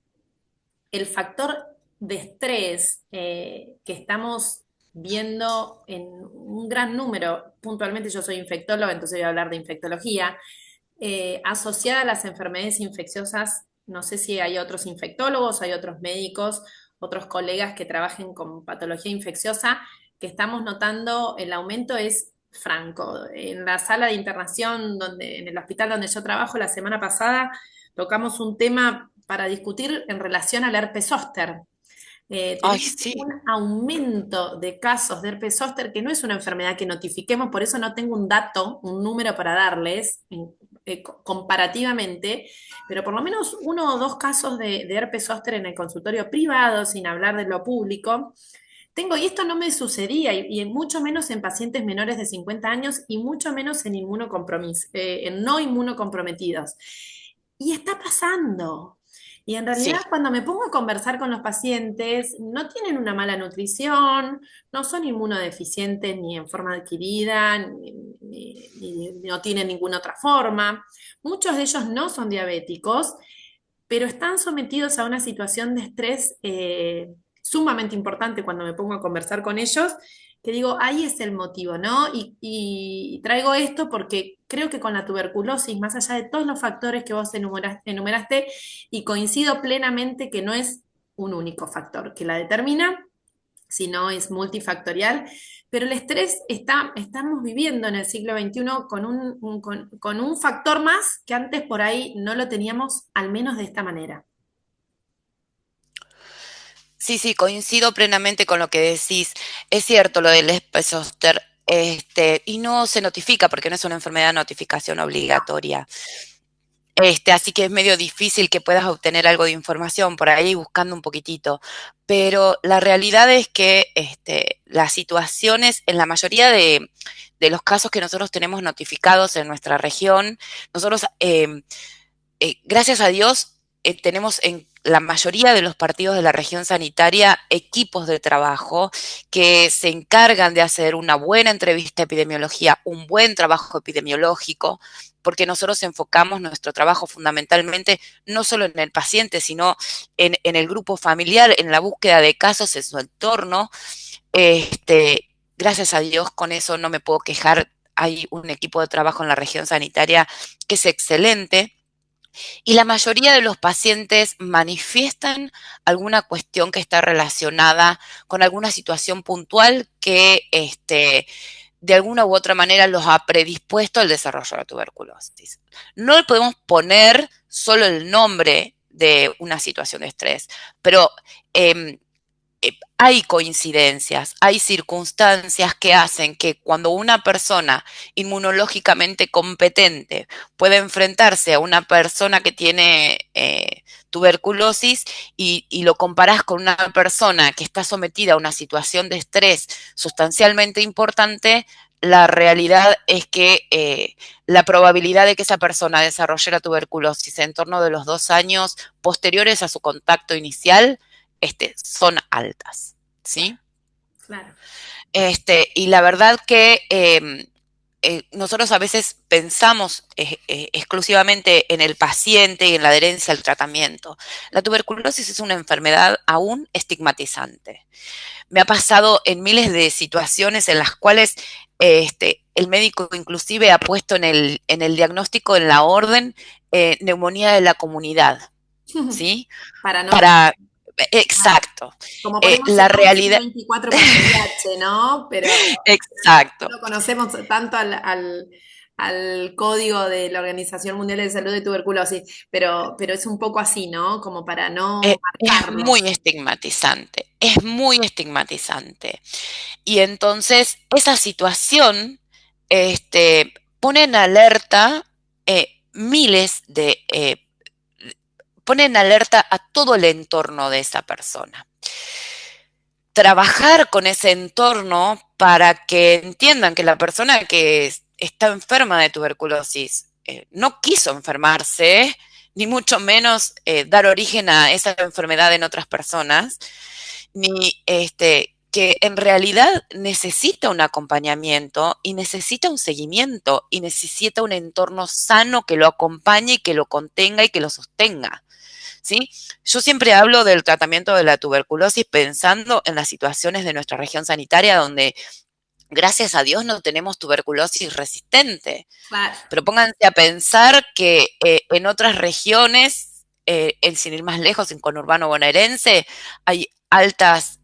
el factor de estrés que estamos viendo en un gran número. Puntualmente yo soy infectóloga, entonces voy a hablar de infectología, asociada a las enfermedades infecciosas. No sé si hay otros infectólogos, hay otros médicos, otros colegas que trabajen con patología infecciosa, que estamos notando el aumento es franco. En la sala de internación, en el hospital donde yo trabajo, la semana pasada tocamos un tema para discutir en relación al herpes zóster. Ay, Tenemos sí. un aumento de casos de herpes zóster que no es una enfermedad que notifiquemos, por eso no tengo un dato, un número para darles comparativamente, pero por lo menos 1 o 2 casos de herpes zóster en el consultorio privado, sin hablar de lo público. Tengo, y esto no me sucedía, y mucho menos en pacientes menores de 50 años y mucho menos en en no inmunocomprometidos. Y está pasando. Y en realidad Sí. cuando me pongo a conversar con los pacientes, no tienen una mala nutrición, no son inmunodeficientes ni en forma adquirida, ni no tienen ninguna otra forma. Muchos de ellos no son diabéticos, pero están sometidos a una situación de estrés sumamente importante cuando me pongo a conversar con ellos, que digo, ahí es el motivo, ¿no? Y traigo esto porque creo que con la tuberculosis, más allá de todos los factores que vos enumeraste, y coincido plenamente que no es un único factor que la determina, sino es multifactorial, pero el estrés estamos viviendo en el siglo XXI con un factor más que antes por ahí no lo teníamos, al menos de esta manera. Sí, sí, coincido plenamente con lo que decís. Es cierto lo del herpes zóster, y no se notifica porque no es una enfermedad de notificación obligatoria. Así que es medio difícil que puedas obtener algo de información por ahí buscando un poquitito. Pero la realidad es que las situaciones, en la mayoría de los casos que nosotros tenemos notificados en nuestra región, nosotros gracias a Dios, tenemos en la mayoría de los partidos de la región sanitaria equipos de trabajo que se encargan de hacer una buena entrevista de epidemiología, un buen trabajo epidemiológico, porque nosotros enfocamos nuestro trabajo fundamentalmente no solo en el paciente, sino en el grupo familiar, en la búsqueda de casos en su entorno. Gracias a Dios, con eso no me puedo quejar. Hay un equipo de trabajo en la región sanitaria que es excelente. Y la mayoría de los pacientes manifiestan alguna cuestión que está relacionada con alguna situación puntual que de alguna u otra manera los ha predispuesto al desarrollo de la tuberculosis. No le podemos poner solo el nombre de una situación de estrés, pero hay coincidencias, hay circunstancias que hacen que cuando una persona inmunológicamente competente puede enfrentarse a una persona que tiene tuberculosis y lo comparás con una persona que está sometida a una situación de estrés sustancialmente importante, la realidad es que la probabilidad de que esa persona desarrolle la tuberculosis en torno de los 2 años posteriores a su contacto inicial son altas, ¿sí? Claro. Y la verdad que nosotros a veces pensamos exclusivamente en el paciente y en la adherencia al tratamiento. La tuberculosis es una enfermedad aún estigmatizante. Me ha pasado en miles de situaciones en las cuales el médico inclusive ha puesto en el diagnóstico, en la orden, neumonía de la comunidad, ¿sí? Para no, Para Exacto. como ponemos La el realidad, 24 para VIH, ¿no? Pero exacto. no conocemos tanto al código de la Organización Mundial de Salud de Tuberculosis, pero es un poco así, ¿no? Como para no Es marcarlo. muy estigmatizante, es muy estigmatizante. Y entonces esa situación pone en alerta miles pone en alerta a todo el entorno de esa persona. Trabajar con ese entorno para que entiendan que la persona que está enferma de tuberculosis no quiso enfermarse, ni mucho menos dar origen a esa enfermedad en otras personas, ni que en realidad necesita un acompañamiento y necesita un seguimiento y necesita un entorno sano que lo acompañe y que lo contenga y que lo sostenga, ¿sí? Yo siempre hablo del tratamiento de la tuberculosis pensando en las situaciones de nuestra región sanitaria donde, gracias a Dios, no tenemos tuberculosis resistente. Claro. Pero pónganse a pensar que en otras regiones, sin ir más lejos, en conurbano bonaerense, hay altas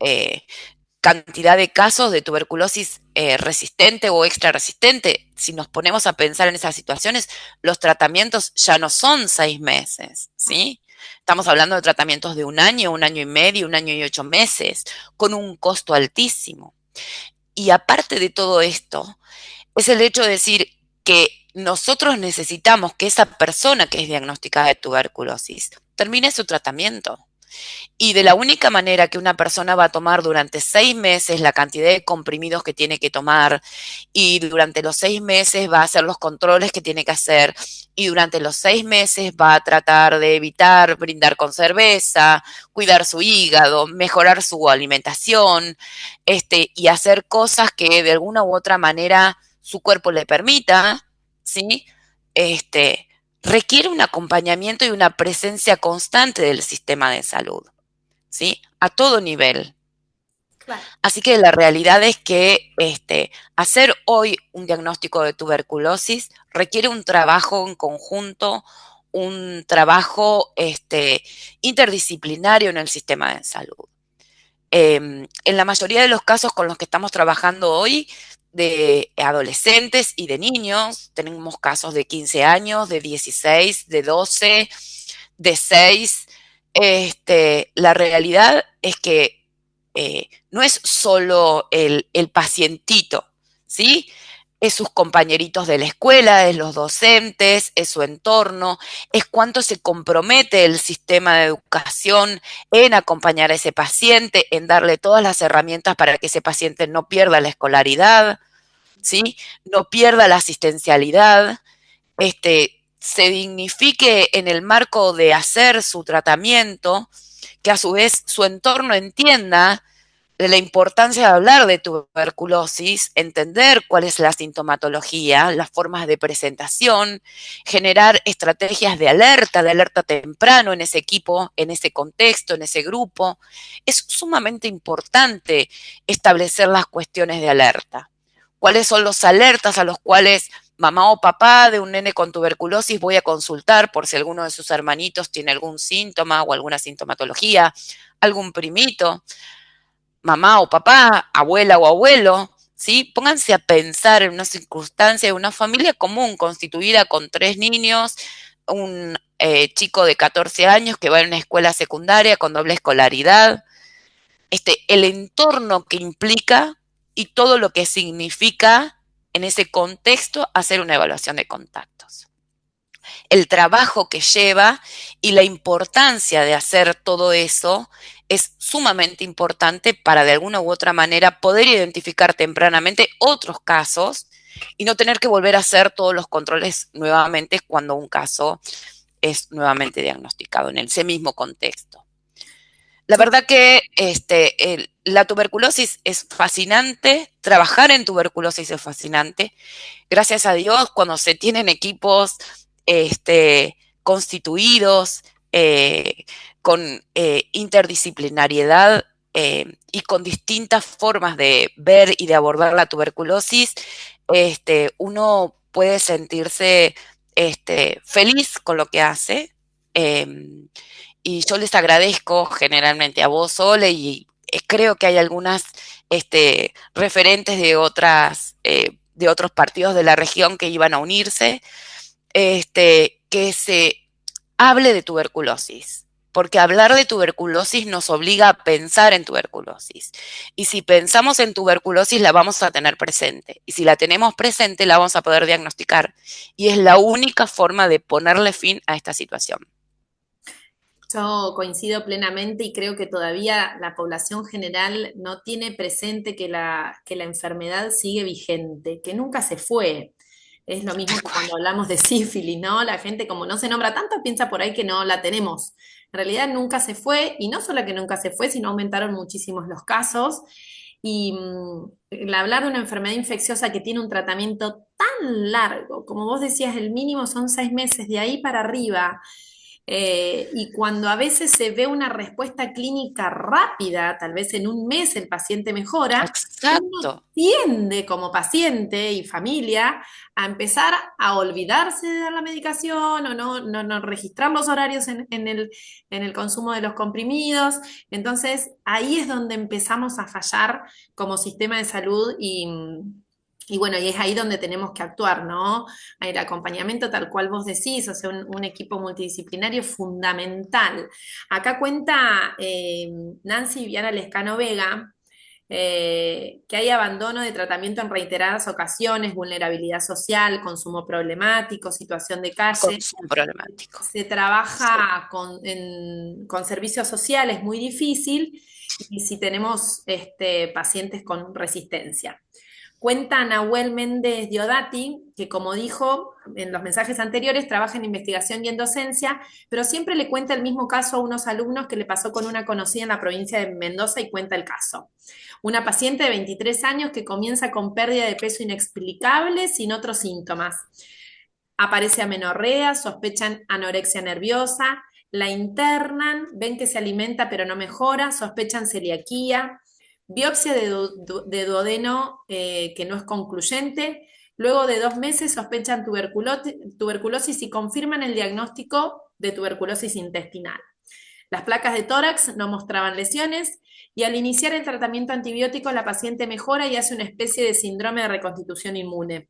cantidad de casos de tuberculosis resistente o extra resistente. Si nos ponemos a pensar en esas situaciones, los tratamientos ya no son 6 meses, ¿sí? Estamos hablando de tratamientos de un año y medio, 1 año y 8 meses, con un costo altísimo. Y aparte de todo esto, es el hecho de decir que nosotros necesitamos que esa persona que es diagnosticada de tuberculosis termine su tratamiento. Y de la única manera que una persona va a tomar durante 6 meses la cantidad de comprimidos que tiene que tomar, y durante los 6 meses va a hacer los controles que tiene que hacer, y durante los 6 meses va a tratar de evitar brindar con cerveza, cuidar su hígado, mejorar su alimentación, y hacer cosas que de alguna u otra manera su cuerpo le permita, ¿sí? Requiere un acompañamiento y una presencia constante del sistema de salud, ¿sí? A todo nivel. Claro. Así que la realidad es que hacer hoy un diagnóstico de tuberculosis requiere un trabajo en conjunto, un trabajo interdisciplinario en el sistema de salud. En la mayoría de los casos con los que estamos trabajando hoy, de adolescentes y de niños, tenemos casos de 15 años, de 16, de 12, de 6. La realidad es que no es solo el pacientito, ¿sí? Es sus compañeritos de la escuela, es los docentes, es su entorno, es cuánto se compromete el sistema de educación en acompañar a ese paciente, en darle todas las herramientas para que ese paciente no pierda la escolaridad, ¿sí? No pierda la asistencialidad, se dignifique en el marco de hacer su tratamiento, que a su vez su entorno entienda de la importancia de hablar de tuberculosis, entender cuál es la sintomatología, las formas de presentación, generar estrategias de alerta temprano en ese equipo, en ese contexto, en ese grupo. Es sumamente importante establecer las cuestiones de alerta. ¿Cuáles son los alertas a los cuales mamá o papá de un nene con tuberculosis voy a consultar por si alguno de sus hermanitos tiene algún síntoma o alguna sintomatología, algún primito? Mamá o papá, abuela o abuelo, ¿sí? Pónganse a pensar en una circunstancia de una familia común constituida con 3 niños, un chico de 14 años que va a una escuela secundaria con doble escolaridad, el entorno que implica y todo lo que significa en ese contexto hacer una evaluación de contactos. El trabajo que lleva y la importancia de hacer todo eso es sumamente importante para de alguna u otra manera poder identificar tempranamente otros casos y no tener que volver a hacer todos los controles nuevamente cuando un caso es nuevamente diagnosticado en ese mismo contexto. La verdad que la tuberculosis es fascinante, trabajar en tuberculosis es fascinante. Gracias a Dios, cuando se tienen equipos constituidos, con interdisciplinariedad y con distintas formas de ver y de abordar la tuberculosis, uno puede sentirse feliz con lo que hace. Y yo les agradezco generalmente a vos, Sole, y creo que hay algunas referentes de otros partidos de la región que iban a unirse, que se hable de tuberculosis, porque hablar de tuberculosis nos obliga a pensar en tuberculosis. Y si pensamos en tuberculosis, la vamos a tener presente. Y si la tenemos presente, la vamos a poder diagnosticar. Y es la única forma de ponerle fin a esta situación. Yo coincido plenamente y creo que todavía la población general no tiene presente que la enfermedad sigue vigente, que nunca se fue. Es lo mismo que cuando hablamos de sífilis, ¿no? La gente como no se nombra tanto piensa por ahí que no la tenemos. En realidad nunca se fue y no solo que nunca se fue, sino aumentaron muchísimos los casos. Y el hablar de una enfermedad infecciosa que tiene un tratamiento tan largo, como vos decías, el mínimo son 6 meses, de ahí para arriba, y cuando a veces se ve una respuesta clínica rápida, tal vez en un mes el paciente mejora, Exacto. uno tiende como paciente y familia a empezar a olvidarse de dar la medicación o no registrar los horarios en el consumo de los comprimidos. Entonces, ahí es donde empezamos a fallar como sistema de salud y bueno, y es ahí donde tenemos que actuar, ¿no? El acompañamiento tal cual vos decís, o sea, un equipo multidisciplinario fundamental. Acá cuenta Nancy Viviana Lescano Vega, que hay abandono de tratamiento en reiteradas ocasiones, vulnerabilidad social, consumo problemático, situación de calle. Consumo problemático. Se trabaja con servicios sociales muy difícil y si tenemos pacientes con resistencia. Cuenta Nahuel Méndez Diodati, que como dijo en los mensajes anteriores, trabaja en investigación y en docencia, pero siempre le cuenta el mismo caso a unos alumnos que le pasó con una conocida en la provincia de Mendoza y cuenta el caso. Una paciente de 23 años que comienza con pérdida de peso inexplicable sin otros síntomas. Aparece amenorrea, sospechan anorexia nerviosa, la internan, ven que se alimenta pero no mejora, sospechan celiaquía, biopsia de duodeno que no es concluyente, luego de 2 meses sospechan tuberculosis y confirman el diagnóstico de tuberculosis intestinal. Las placas de tórax no mostraban lesiones y al iniciar el tratamiento antibiótico la paciente mejora y hace una especie de síndrome de reconstitución inmune.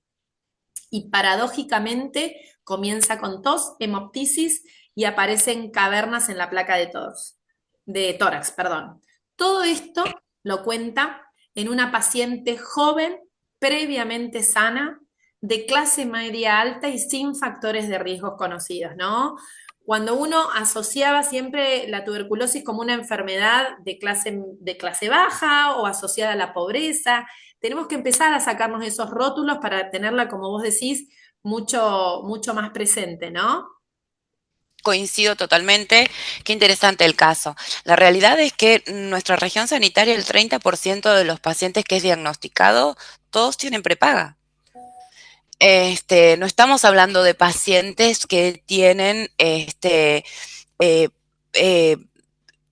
Y paradójicamente comienza con tos, hemoptisis y aparecen cavernas en la placa de tórax, perdón. Todo esto lo cuenta en una paciente joven, previamente sana, de clase media alta y sin factores de riesgos conocidos, ¿no? Cuando uno asociaba siempre la tuberculosis como una enfermedad de clase baja o asociada a la pobreza, tenemos que empezar a sacarnos esos rótulos para tenerla, como vos decís, mucho, mucho más presente, ¿no? Coincido totalmente. Qué interesante el caso. La realidad es que en nuestra región sanitaria el 30% de los pacientes que es diagnosticado, todos tienen prepaga. No estamos hablando de pacientes que tienen eh, eh,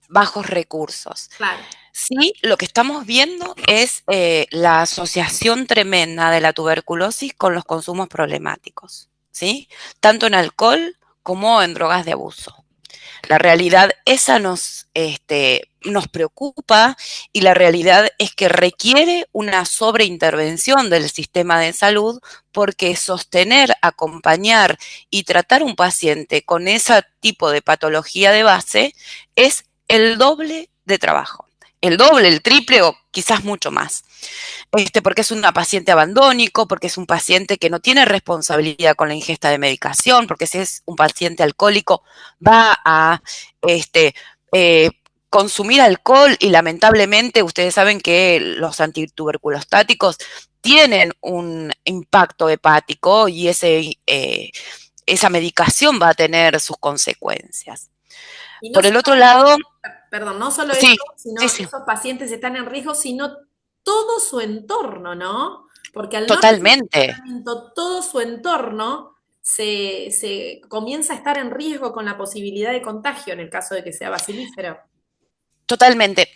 bajos recursos. Claro. Sí, lo que estamos viendo es la asociación tremenda de la tuberculosis con los consumos problemáticos, ¿sí? Tanto en alcohol como en drogas de abuso. La realidad esa nos preocupa y la realidad es que requiere una sobreintervención del sistema de salud porque sostener, acompañar y tratar un paciente con ese tipo de patología de base es el doble de trabajo. El doble, el triple o quizás mucho más. Porque es una paciente abandónico, porque es un paciente que no tiene responsabilidad con la ingesta de medicación, porque si es un paciente alcohólico va a consumir alcohol y lamentablemente ustedes saben que los antituberculostáticos tienen un impacto hepático y esa medicación va a tener sus consecuencias. Y no Por el solo otro lado, perdón, no solo sí, eso, sino sí, esos pacientes están en riesgo, sino todo su entorno, ¿no? Porque al no recibir totalmente. tratamiento, todo su entorno se comienza a estar en riesgo con la posibilidad de contagio en el caso de que sea bacilífero. Totalmente.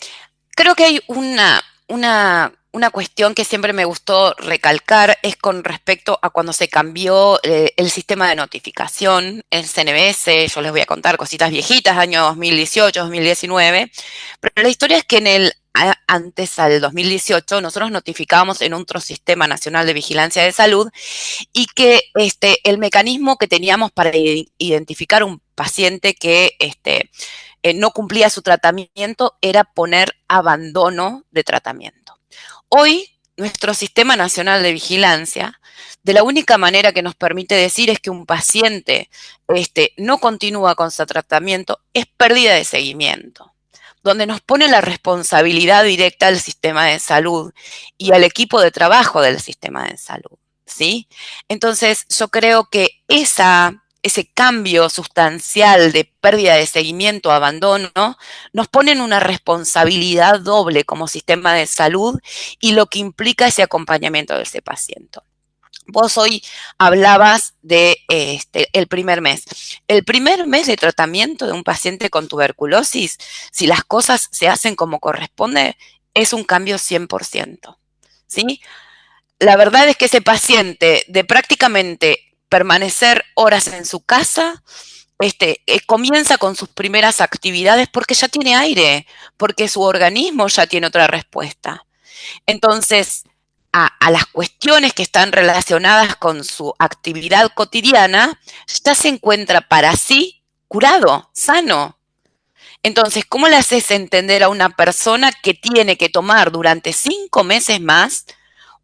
Creo que hay una cuestión que siempre me gustó recalcar, es con respecto a cuando se cambió el sistema de notificación, el CNBS, yo les voy a contar cositas viejitas, año 2018, 2019, pero la historia es que antes al 2018 nosotros notificábamos en otro sistema nacional de vigilancia de salud y que el mecanismo que teníamos para identificar un paciente que no cumplía su tratamiento era poner abandono de tratamiento. Hoy, nuestro Sistema Nacional de Vigilancia, de la única manera que nos permite decir es que un paciente no continúa con su tratamiento es pérdida de seguimiento, donde nos pone la responsabilidad directa al sistema de salud y al equipo de trabajo del sistema de salud, ¿sí? Entonces, yo creo que esa ese cambio sustancial de pérdida de seguimiento, abandono, nos ponen una responsabilidad doble como sistema de salud y lo que implica ese acompañamiento de ese paciente. Vos hoy hablabas de el primer mes. El primer mes de tratamiento de un paciente con tuberculosis, si las cosas se hacen como corresponde, es un cambio 100%, ¿sí? La verdad es que ese paciente de prácticamente permanecer horas en su casa, comienza con sus primeras actividades porque ya tiene aire, porque su organismo ya tiene otra respuesta. Entonces, a las cuestiones que están relacionadas con su actividad cotidiana, ya se encuentra para sí curado, sano. Entonces, ¿cómo le haces entender a una persona que tiene que tomar durante 5 meses más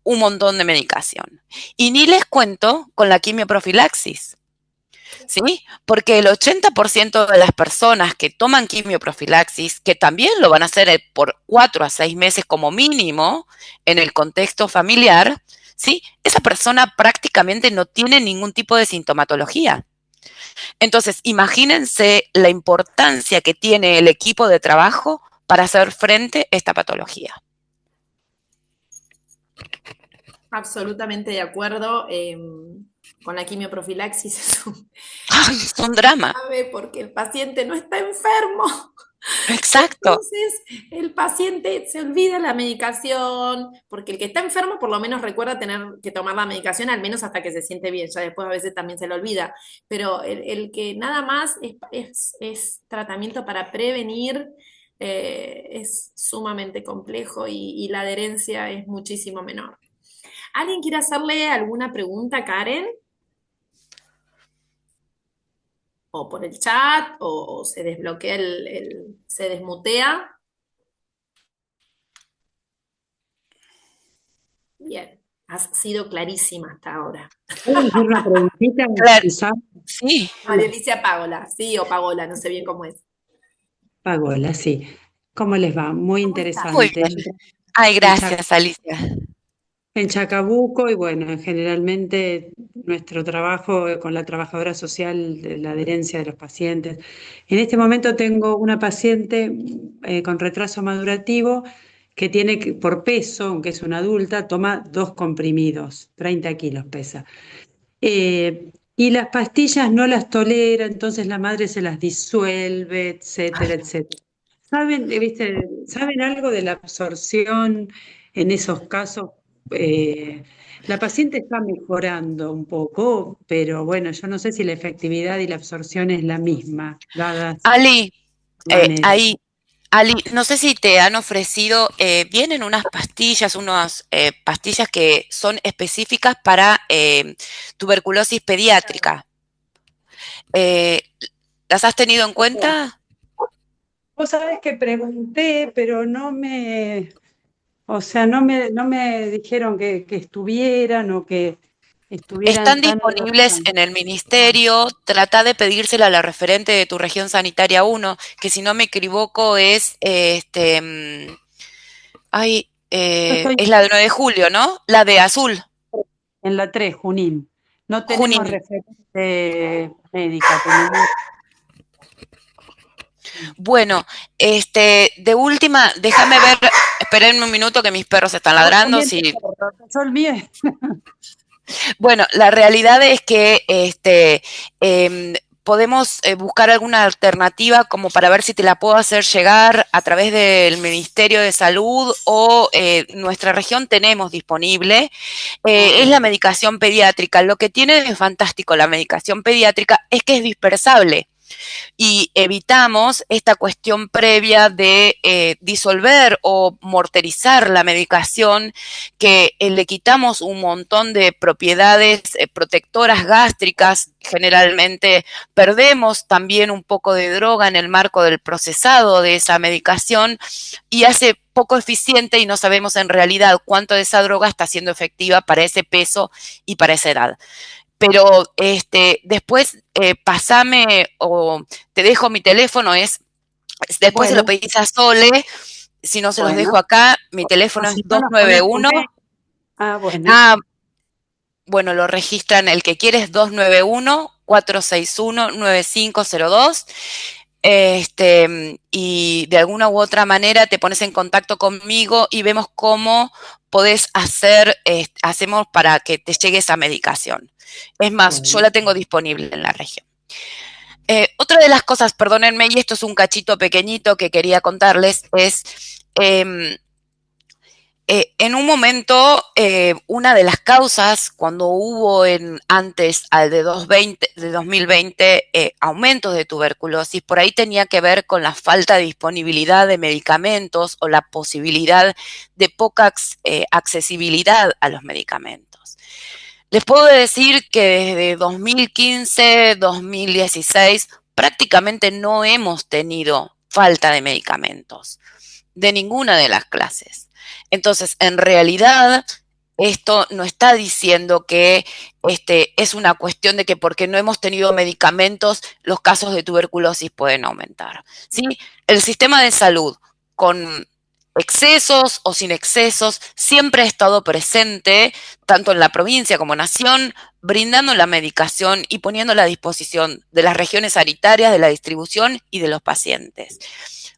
un montón de medicación? Y ni les cuento con la quimioprofilaxis, ¿sí? Porque el 80% de las personas que toman quimioprofilaxis, que también lo van a hacer por 4 a 6 meses como mínimo en el contexto familiar, ¿sí? Esa persona prácticamente no tiene ningún tipo de sintomatología. Entonces, imagínense la importancia que tiene el equipo de trabajo para hacer frente a esta patología. Absolutamente de acuerdo. Con la quimioprofilaxis ¡Ay, es un drama! grave porque el paciente no está enfermo. Exacto. Entonces, el paciente se olvida la medicación, porque el que está enfermo por lo menos recuerda tener que tomar la medicación, al menos hasta que se siente bien, ya después a veces también se le olvida, pero el que nada más es tratamiento para prevenir, es sumamente complejo y la adherencia es muchísimo menor. ¿Alguien quiere hacerle alguna pregunta a Karen? O por el chat, o se desbloquea se desmutea. Bien, has sido clarísima hasta ahora. ¿Puedo hacer una preguntita? Claro, Susana? sí. María Alicia Pagola, sí, o Pagola, no sé bien cómo es. Pagola, sí. ¿Cómo les va? Muy ¿Cómo estás? Muy interesante. bien. Ay, En Chac- gracias, Alicia. en Chacabuco y bueno, generalmente nuestro trabajo con la trabajadora social, de la adherencia de los pacientes. En este momento tengo una paciente con retraso madurativo que tiene, por peso, aunque es una adulta, toma 2 comprimidos, 30 kilos pesa. Y las pastillas no las tolera, entonces la madre se las disuelve, etcétera, etcétera. ¿Saben algo de la absorción en esos casos? Eh, la paciente está mejorando un poco, pero bueno, yo no sé si la efectividad y la absorción es la misma, dadas Ali, de manera. ahí, Ali, no sé si te han ofrecido, vienen unas unas pastillas que son específicas para tuberculosis pediátrica. Eh, ¿Las has tenido en cuenta? Vos sabés que pregunté, pero o sea, no me dijeron que estuvieran o que estuvieran Están tan disponibles en el ministerio. Trata de pedírsela a la referente de tu región sanitaria 1, que si no me equivoco es, Yo estoy es la de 9 de julio, ¿no? La de azul, en la 3, Junín. No tenemos Junín. referente médica, tenemos. Bueno, de última, déjame ver, espérenme un minuto que mis perros están ladrando. También Si yo olvidé. Bueno, la realidad es que podemos buscar alguna alternativa como para ver si te la puedo hacer llegar a través del Ministerio de Salud o nuestra región tenemos disponible. Es la medicación pediátrica. Lo que tiene de fantástico la medicación pediátrica es que es dispersable y evitamos esta cuestión previa de disolver o morterizar la medicación, que le quitamos un montón de propiedades protectoras gástricas, generalmente perdemos también un poco de droga en el marco del procesado de esa medicación y hace poco eficiente y no sabemos en realidad cuánto de esa droga está siendo efectiva para ese peso y para esa edad. Pero después pasame o te dejo mi teléfono, después se lo Bueno, pedís a Sole, si no se los dejo bueno. acá, mi teléfono es Así no nos ponemos. 291, Bueno. ah, bueno, lo registran, el que quiere es 291 461-9502. Y de alguna u otra manera te pones en contacto conmigo y vemos cómo podés hacemos para que te llegue esa medicación. Es más, yo la tengo disponible en la región. Otra de las cosas, perdónenme, y esto es un cachito pequeñito que quería contarles, es en un momento, una de las causas, cuando hubo antes al de 2020 aumentos de tuberculosis, por ahí tenía que ver con la falta de disponibilidad de medicamentos o la posibilidad de poca accesibilidad a los medicamentos. Les puedo decir que desde 2015, 2016, prácticamente no hemos tenido falta de medicamentos de ninguna de las clases. Entonces, en realidad, esto no está diciendo que es una cuestión de que porque no hemos tenido medicamentos, los casos de tuberculosis pueden aumentar, ¿sí? El sistema de salud, con excesos o sin excesos, siempre ha estado presente, tanto en la provincia como nación, brindando la medicación y poniéndola a disposición de las regiones sanitarias, de la distribución y de los pacientes.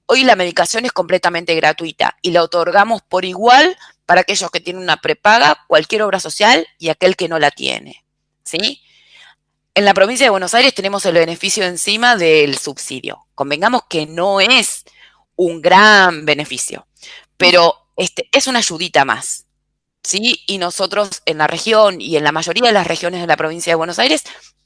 Hoy la medicación es completamente gratuita y la otorgamos por igual para aquellos que tienen una prepaga, cualquier obra social y aquel que no la tiene, ¿sí? En la provincia de Buenos Aires tenemos el beneficio encima del subsidio. Convengamos que no es un gran beneficio, pero es una ayudita más, ¿sí? Y nosotros en la región y en la mayoría de las regiones de la provincia de Buenos Aires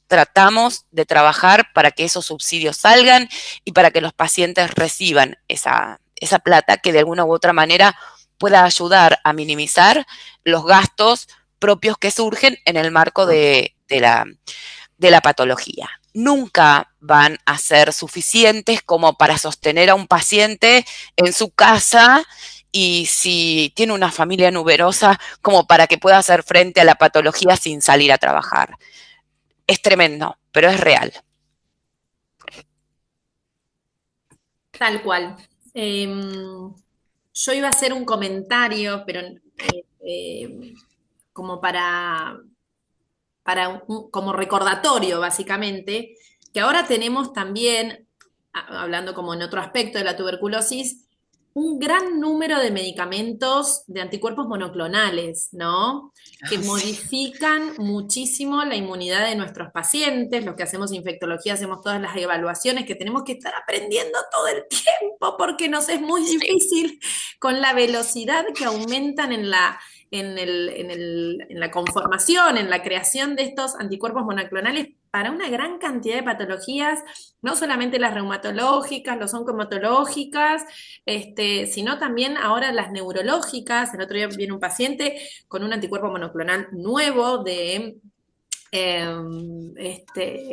tratamos de trabajar para que esos subsidios salgan y para que los pacientes reciban esa plata que de alguna u otra manera pueda ayudar a minimizar los gastos propios que surgen en el marco de la patología. Nunca van a ser suficientes como para sostener a un paciente en su casa y si tiene una familia numerosa como para que pueda hacer frente a la patología sin salir a trabajar. Es tremendo, pero es real. Tal cual. Yo iba a hacer un comentario, pero como como recordatorio, básicamente, que ahora tenemos también, hablando como en otro aspecto de la tuberculosis, un gran número de medicamentos de anticuerpos monoclonales, ¿no? Que modifican muchísimo la inmunidad de nuestros pacientes. Los que hacemos infectología hacemos todas las evaluaciones que tenemos que estar aprendiendo todo el tiempo porque nos es muy difícil con la velocidad que aumentan en la conformación, en la creación de estos anticuerpos monoclonales para una gran cantidad de patologías, no solamente las reumatológicas, las oncohematológicas, sino también ahora las neurológicas. El otro día viene un paciente con un anticuerpo monoclonal nuevo de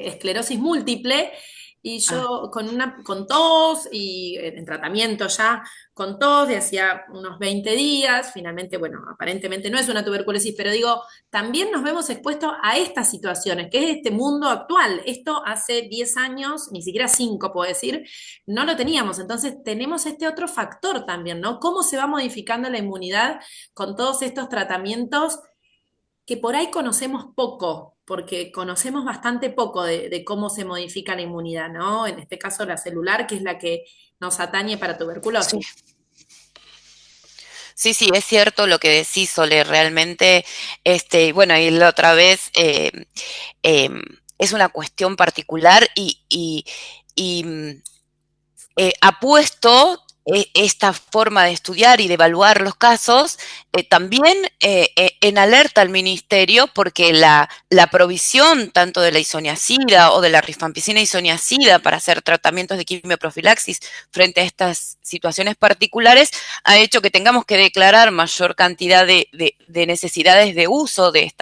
esclerosis múltiple, y yo con tos y en tratamiento ya con tos de hacía unos 20 días, finalmente, bueno, aparentemente no es una tuberculosis, pero digo, también nos vemos expuestos a estas situaciones, que es este mundo actual. Esto hace 10 años, ni siquiera 5 puedo decir, no lo teníamos. Entonces tenemos este otro factor también, ¿no? Cómo se va modificando la inmunidad con todos estos tratamientos que por ahí conocemos poco, porque conocemos bastante poco de cómo se modifica la inmunidad, ¿no? En este caso la celular, que es la que nos atañe para tuberculosis. Sí, es cierto lo que decís, Sole, realmente, bueno, y la otra vez es una cuestión particular y apuesto esta forma de estudiar y de evaluar los casos también en alerta al ministerio, porque la provisión tanto de la isoniazida o de la rifampicina isoniazida para hacer tratamientos de quimioprofilaxis frente a estas situaciones particulares ha hecho que tengamos que declarar mayor cantidad de necesidades de uso de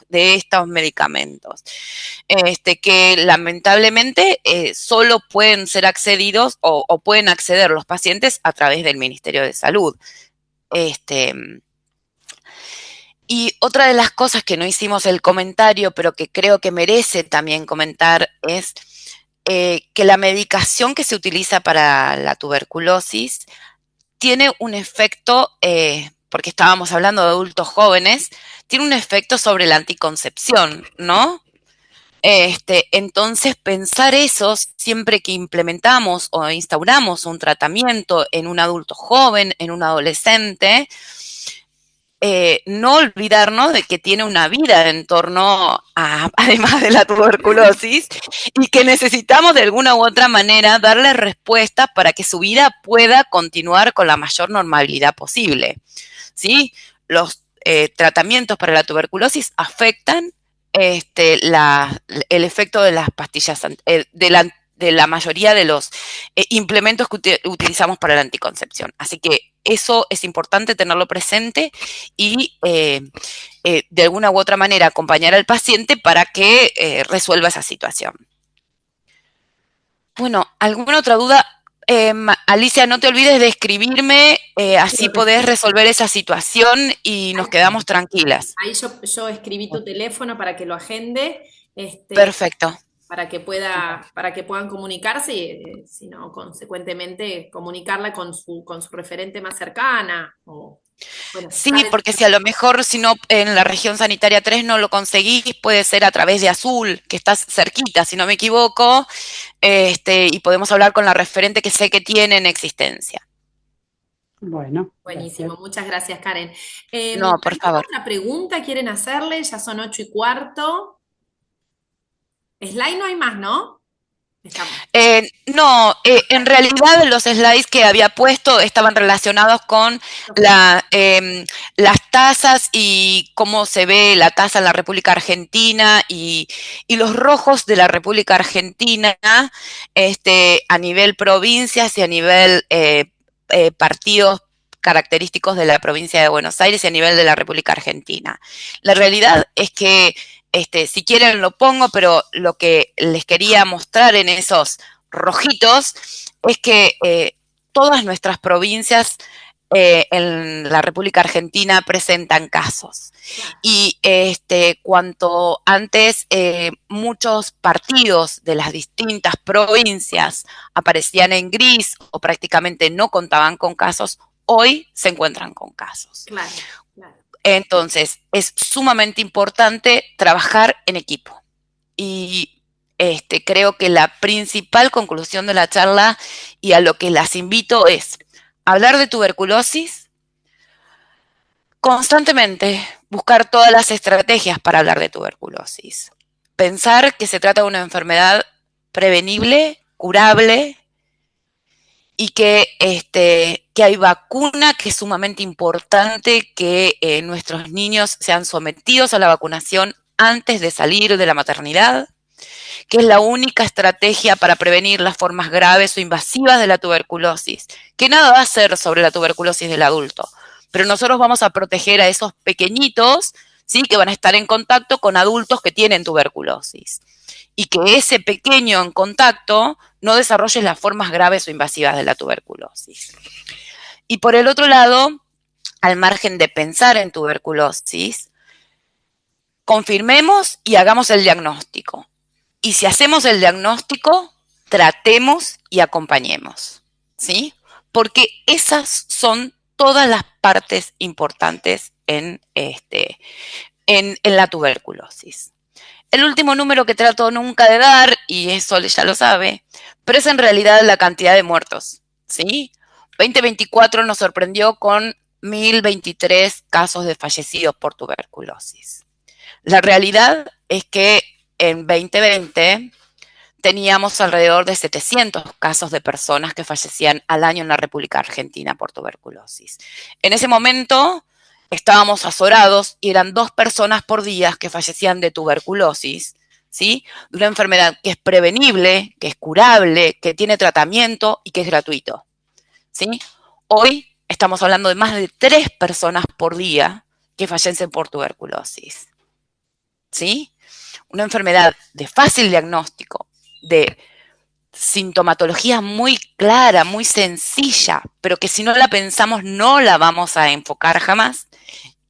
de estos medicamentos, que lamentablemente solo pueden ser accedidos o pueden acceder los pacientes a través del Ministerio de Salud. Y otra de las cosas que no hicimos el comentario, pero que creo que merece también comentar, es que la medicación que se utiliza para la tuberculosis tiene un efecto, porque estábamos hablando de adultos jóvenes, tiene un efecto sobre la anticoncepción, ¿no? Entonces, pensar eso siempre que implementamos o instauramos un tratamiento en un adulto joven, en un adolescente, no olvidarnos de que tiene una vida en torno a, además de la tuberculosis, y que necesitamos de alguna u otra manera darle respuestas para que su vida pueda continuar con la mayor normalidad posible, ¿sí? Los tratamientos para la tuberculosis afectan el efecto de las pastillas, de la mayoría de los implementos que utilizamos para la anticoncepción. Así que eso es importante tenerlo presente y de alguna u otra manera acompañar al paciente para que resuelva esa situación. Bueno, ¿alguna otra duda? Alicia, no te olvides de escribirme, así podés resolver esa situación y nos quedamos tranquilas. Ahí yo escribí tu teléfono para que lo agende, Perfecto. para que puedan comunicarse y, si no, consecuentemente, comunicarla con su referente más cercana. Bueno, sí, porque si a lo mejor si no en la región sanitaria 3 no lo conseguís, puede ser a través de Azul, que estás cerquita, si no me equivoco, y podemos hablar con la referente que sé que tiene en existencia. Bueno, buenísimo, gracias. muchas gracias, Karen. No, por favor. ¿Alguna pregunta quieren hacerle? Ya son 8:15. Slide no hay más, ¿no? Estamos. No, en realidad los slides que había puesto estaban relacionados con las tasas y cómo se ve la tasa en la República Argentina y los rojos de la República Argentina a nivel provincias y a nivel partidos característicos de la provincia de Buenos Aires y a nivel de la República Argentina. La realidad es que si quieren lo pongo, pero lo que les quería mostrar en esos rojitos es que todas nuestras provincias en la República Argentina presentan casos. Y cuanto antes muchos partidos de las distintas provincias aparecían en gris o prácticamente no contaban con casos, hoy se encuentran con casos. Claro. Entonces, es sumamente importante trabajar en equipo. Y creo que la principal conclusión de la charla y a lo que las invito es hablar de tuberculosis constantemente, buscar todas las estrategias para hablar de tuberculosis. Pensar que se trata de una enfermedad prevenible, curable, y que hay vacuna, que es sumamente importante que nuestros niños sean sometidos a la vacunación antes de salir de la maternidad, que es la única estrategia para prevenir las formas graves o invasivas de la tuberculosis, que nada va a hacer sobre la tuberculosis del adulto, pero nosotros vamos a proteger a esos pequeñitos, ¿sí?, que van a estar en contacto con adultos que tienen tuberculosis. Y que ese pequeño en contacto no desarrolle las formas graves o invasivas de la tuberculosis. Y por el otro lado, al margen de pensar en tuberculosis, confirmemos y hagamos el diagnóstico. Y si hacemos el diagnóstico, tratemos y acompañemos, ¿sí? Porque esas son todas las partes importantes en la tuberculosis. El último número que trato nunca de dar, y eso ya lo sabe, pero es en realidad la cantidad de muertos, ¿sí? 2024 nos sorprendió con 1.023 casos de fallecidos por tuberculosis. La realidad es que en 2020 teníamos alrededor de 700 casos de personas que fallecían al año en la República Argentina por tuberculosis. En ese momento estábamos azorados y eran 2 personas por día que fallecían de tuberculosis, ¿sí? De una enfermedad que es prevenible, que es curable, que tiene tratamiento y que es gratuito, ¿sí? Hoy estamos hablando de más de 3 personas por día que fallecen por tuberculosis, ¿sí? Una enfermedad de fácil diagnóstico, de sintomatología muy clara, muy sencilla, pero que si no la pensamos no la vamos a enfocar jamás,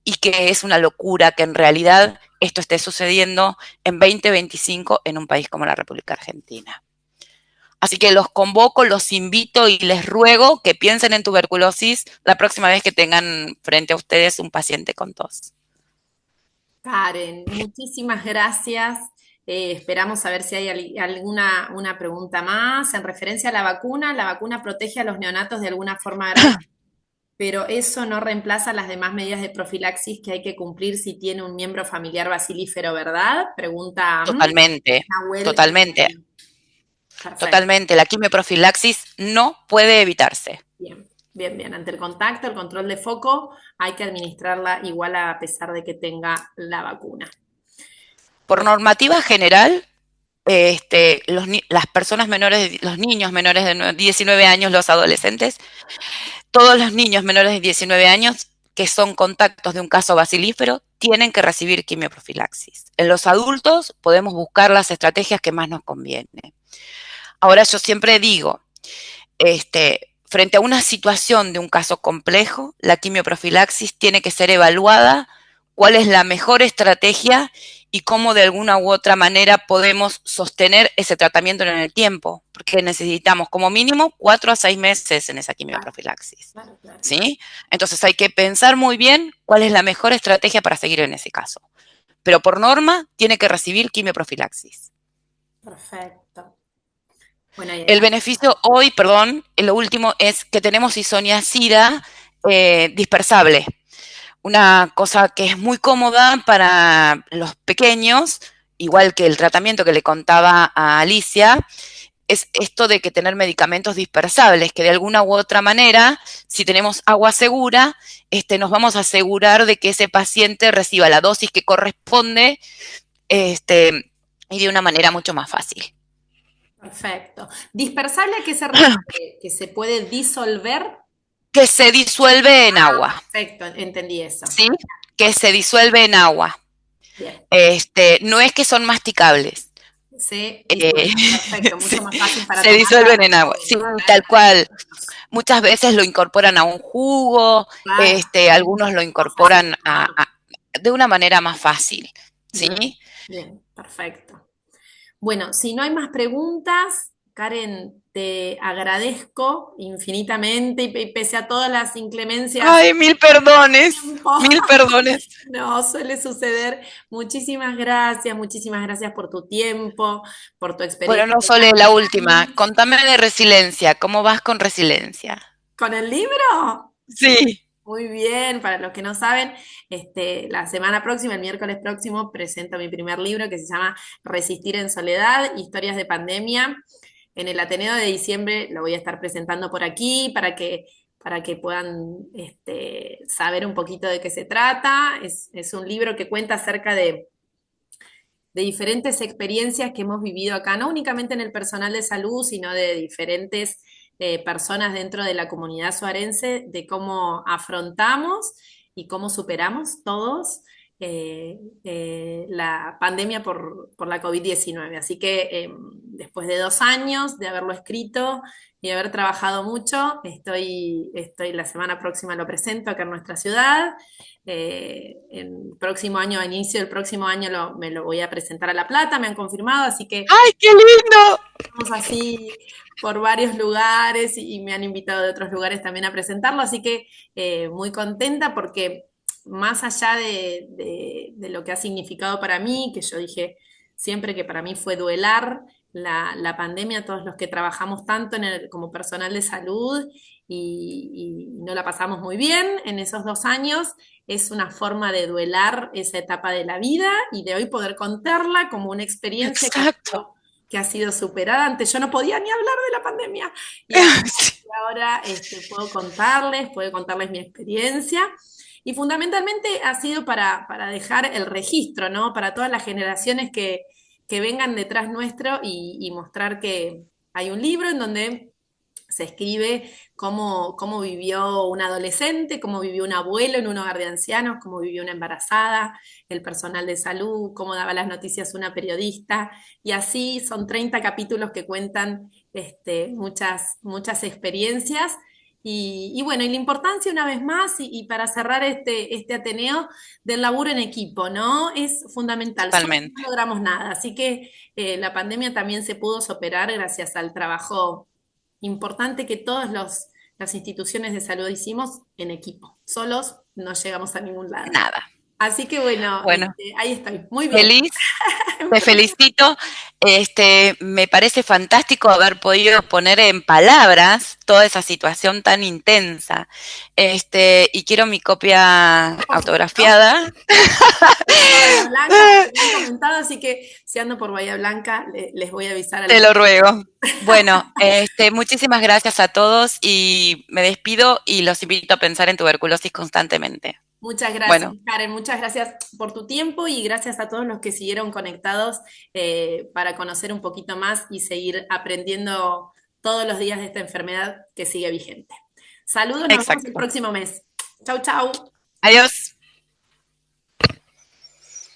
y que es una locura que en realidad esto esté sucediendo en 2025 en un país como la República Argentina. Así que los convoco, los invito y les ruego que piensen en tuberculosis la próxima vez que tengan frente a ustedes un paciente con tos. Karen, muchísimas gracias. Esperamos a ver si hay alguna una pregunta más. En referencia a la vacuna protege a los neonatos de alguna forma grave, pero eso no reemplaza las demás medidas de profilaxis que hay que cumplir si tiene un miembro familiar bacilífero, ¿verdad? Pregunta Totalmente, Nahuel. totalmente, Perfecto. totalmente. La quimioprofilaxis no puede evitarse. Bien, bien, bien. Ante el contacto, el control de foco, hay que administrarla igual a pesar de que tenga la vacuna. Por normativa general, las personas menores, los niños menores de 19 años, los adolescentes, todos los niños menores de 19 años que son contactos de un caso bacilífero tienen que recibir quimioprofilaxis. En los adultos podemos buscar las estrategias que más nos convienen. Ahora yo siempre digo, frente a una situación de un caso complejo, la quimioprofilaxis tiene que ser evaluada, cuál es la mejor estrategia y cómo de alguna u otra manera podemos sostener ese tratamiento en el tiempo, porque necesitamos como mínimo 4 a 6 meses en esa quimioprofilaxis, Claro, claro. ¿sí? Entonces hay que pensar muy bien cuál es la mejor estrategia para seguir en ese caso. Pero por norma tiene que recibir quimioprofilaxis. Perfecto. Bueno, El beneficio hoy, perdón, lo último es que tenemos isoniazida dispersable. Una cosa que es muy cómoda para los pequeños, igual que el tratamiento que le contaba a Alicia, es esto de que tener medicamentos dispersables, que de alguna u otra manera, si tenemos agua segura, nos vamos a asegurar de que ese paciente reciba la dosis que corresponde y de una manera mucho más fácil. Perfecto. ¿Dispersable a qué se refiere? ¿Que se puede disolver? Que se disuelve en agua. Perfecto, entendí eso. ¿Sí? Que se disuelve en agua. Bien. No es que son masticables. Se disuelve. Perfecto, mucho más fácil para se tomar. disuelven en agua. Sí, tal cual. Muchas veces lo incorporan a un jugo, Claro. algunos lo incorporan de una manera más fácil. ¿Sí? Bien, bien, perfecto. Bueno, si no hay más preguntas, Karen, te agradezco infinitamente y pese a todas las inclemencias. Ay, mil perdones, mil perdones. No, suele suceder. Muchísimas gracias por tu tiempo, por tu experiencia. Bueno, no solo la última. Contame de resiliencia. ¿Cómo vas con resiliencia? ¿Con el libro? Sí. Muy bien, para los que no saben, la semana próxima, el miércoles próximo, presento mi primer libro que se llama Resistir en Soledad, Historias de Pandemia. En el Ateneo de diciembre lo voy a estar presentando por aquí para que puedan saber un poquito de qué se trata. Es un libro que cuenta acerca de diferentes experiencias que hemos vivido acá, no únicamente en el personal de salud, sino de diferentes personas dentro de la comunidad suarense, de cómo afrontamos y cómo superamos todos la pandemia por la COVID-19. Así que después de 2 años de haberlo escrito y haber trabajado mucho, estoy la semana próxima lo presento acá en nuestra ciudad. El próximo año, a inicio del próximo año, me lo voy a presentar a La Plata, me han confirmado, así que ¡Ay, qué lindo! estamos así por varios lugares y me han invitado de otros lugares también a presentarlo, así que muy contenta porque más allá de lo que ha significado para mí, que yo dije siempre que para mí fue duelar la pandemia, todos los que trabajamos tanto como personal de salud y no la pasamos muy bien en esos 2 años, es una forma de duelar esa etapa de la vida y de hoy poder contarla como una experiencia Exacto. que ha sido superada. Antes yo no podía ni hablar de la pandemia y ahora puedo contarles mi experiencia. Y fundamentalmente ha sido para dejar el registro, ¿no? Para todas las generaciones que vengan detrás nuestro y mostrar que hay un libro en donde se escribe cómo vivió un adolescente, cómo vivió un abuelo en un hogar de ancianos, cómo vivió una embarazada, el personal de salud, cómo daba las noticias una periodista. Y así son 30 capítulos que cuentan muchas experiencias. Y bueno, y la importancia una vez más, y para cerrar este Ateneo, del laburo en equipo, ¿no? Es fundamental. Solos Totalmente. no logramos nada. Así que la pandemia también se pudo superar gracias al trabajo importante que todas las instituciones de salud hicimos en equipo. Solos no llegamos a ningún lado. Nada. Así que bueno, Bueno, ahí estoy. Muy bien. feliz. Te felicito. Me parece fantástico haber podido poner en palabras toda esa situación tan intensa. Y quiero mi copia Por supuesto. autografiada. A Bahía Blanca, porque me han comentado, así que si ando por Bahía Blanca, les voy a avisar a Te los... lo ruego. Bueno, muchísimas gracias a todos y me despido y los invito a pensar en tuberculosis constantemente. Muchas gracias, Bueno, Karen. Muchas gracias por tu tiempo y gracias a todos los que siguieron conectados para conocer un poquito más y seguir aprendiendo todos los días de esta enfermedad que sigue vigente. Saludos, nos vemos el exacto. próximo mes. Chau, chau. Adiós.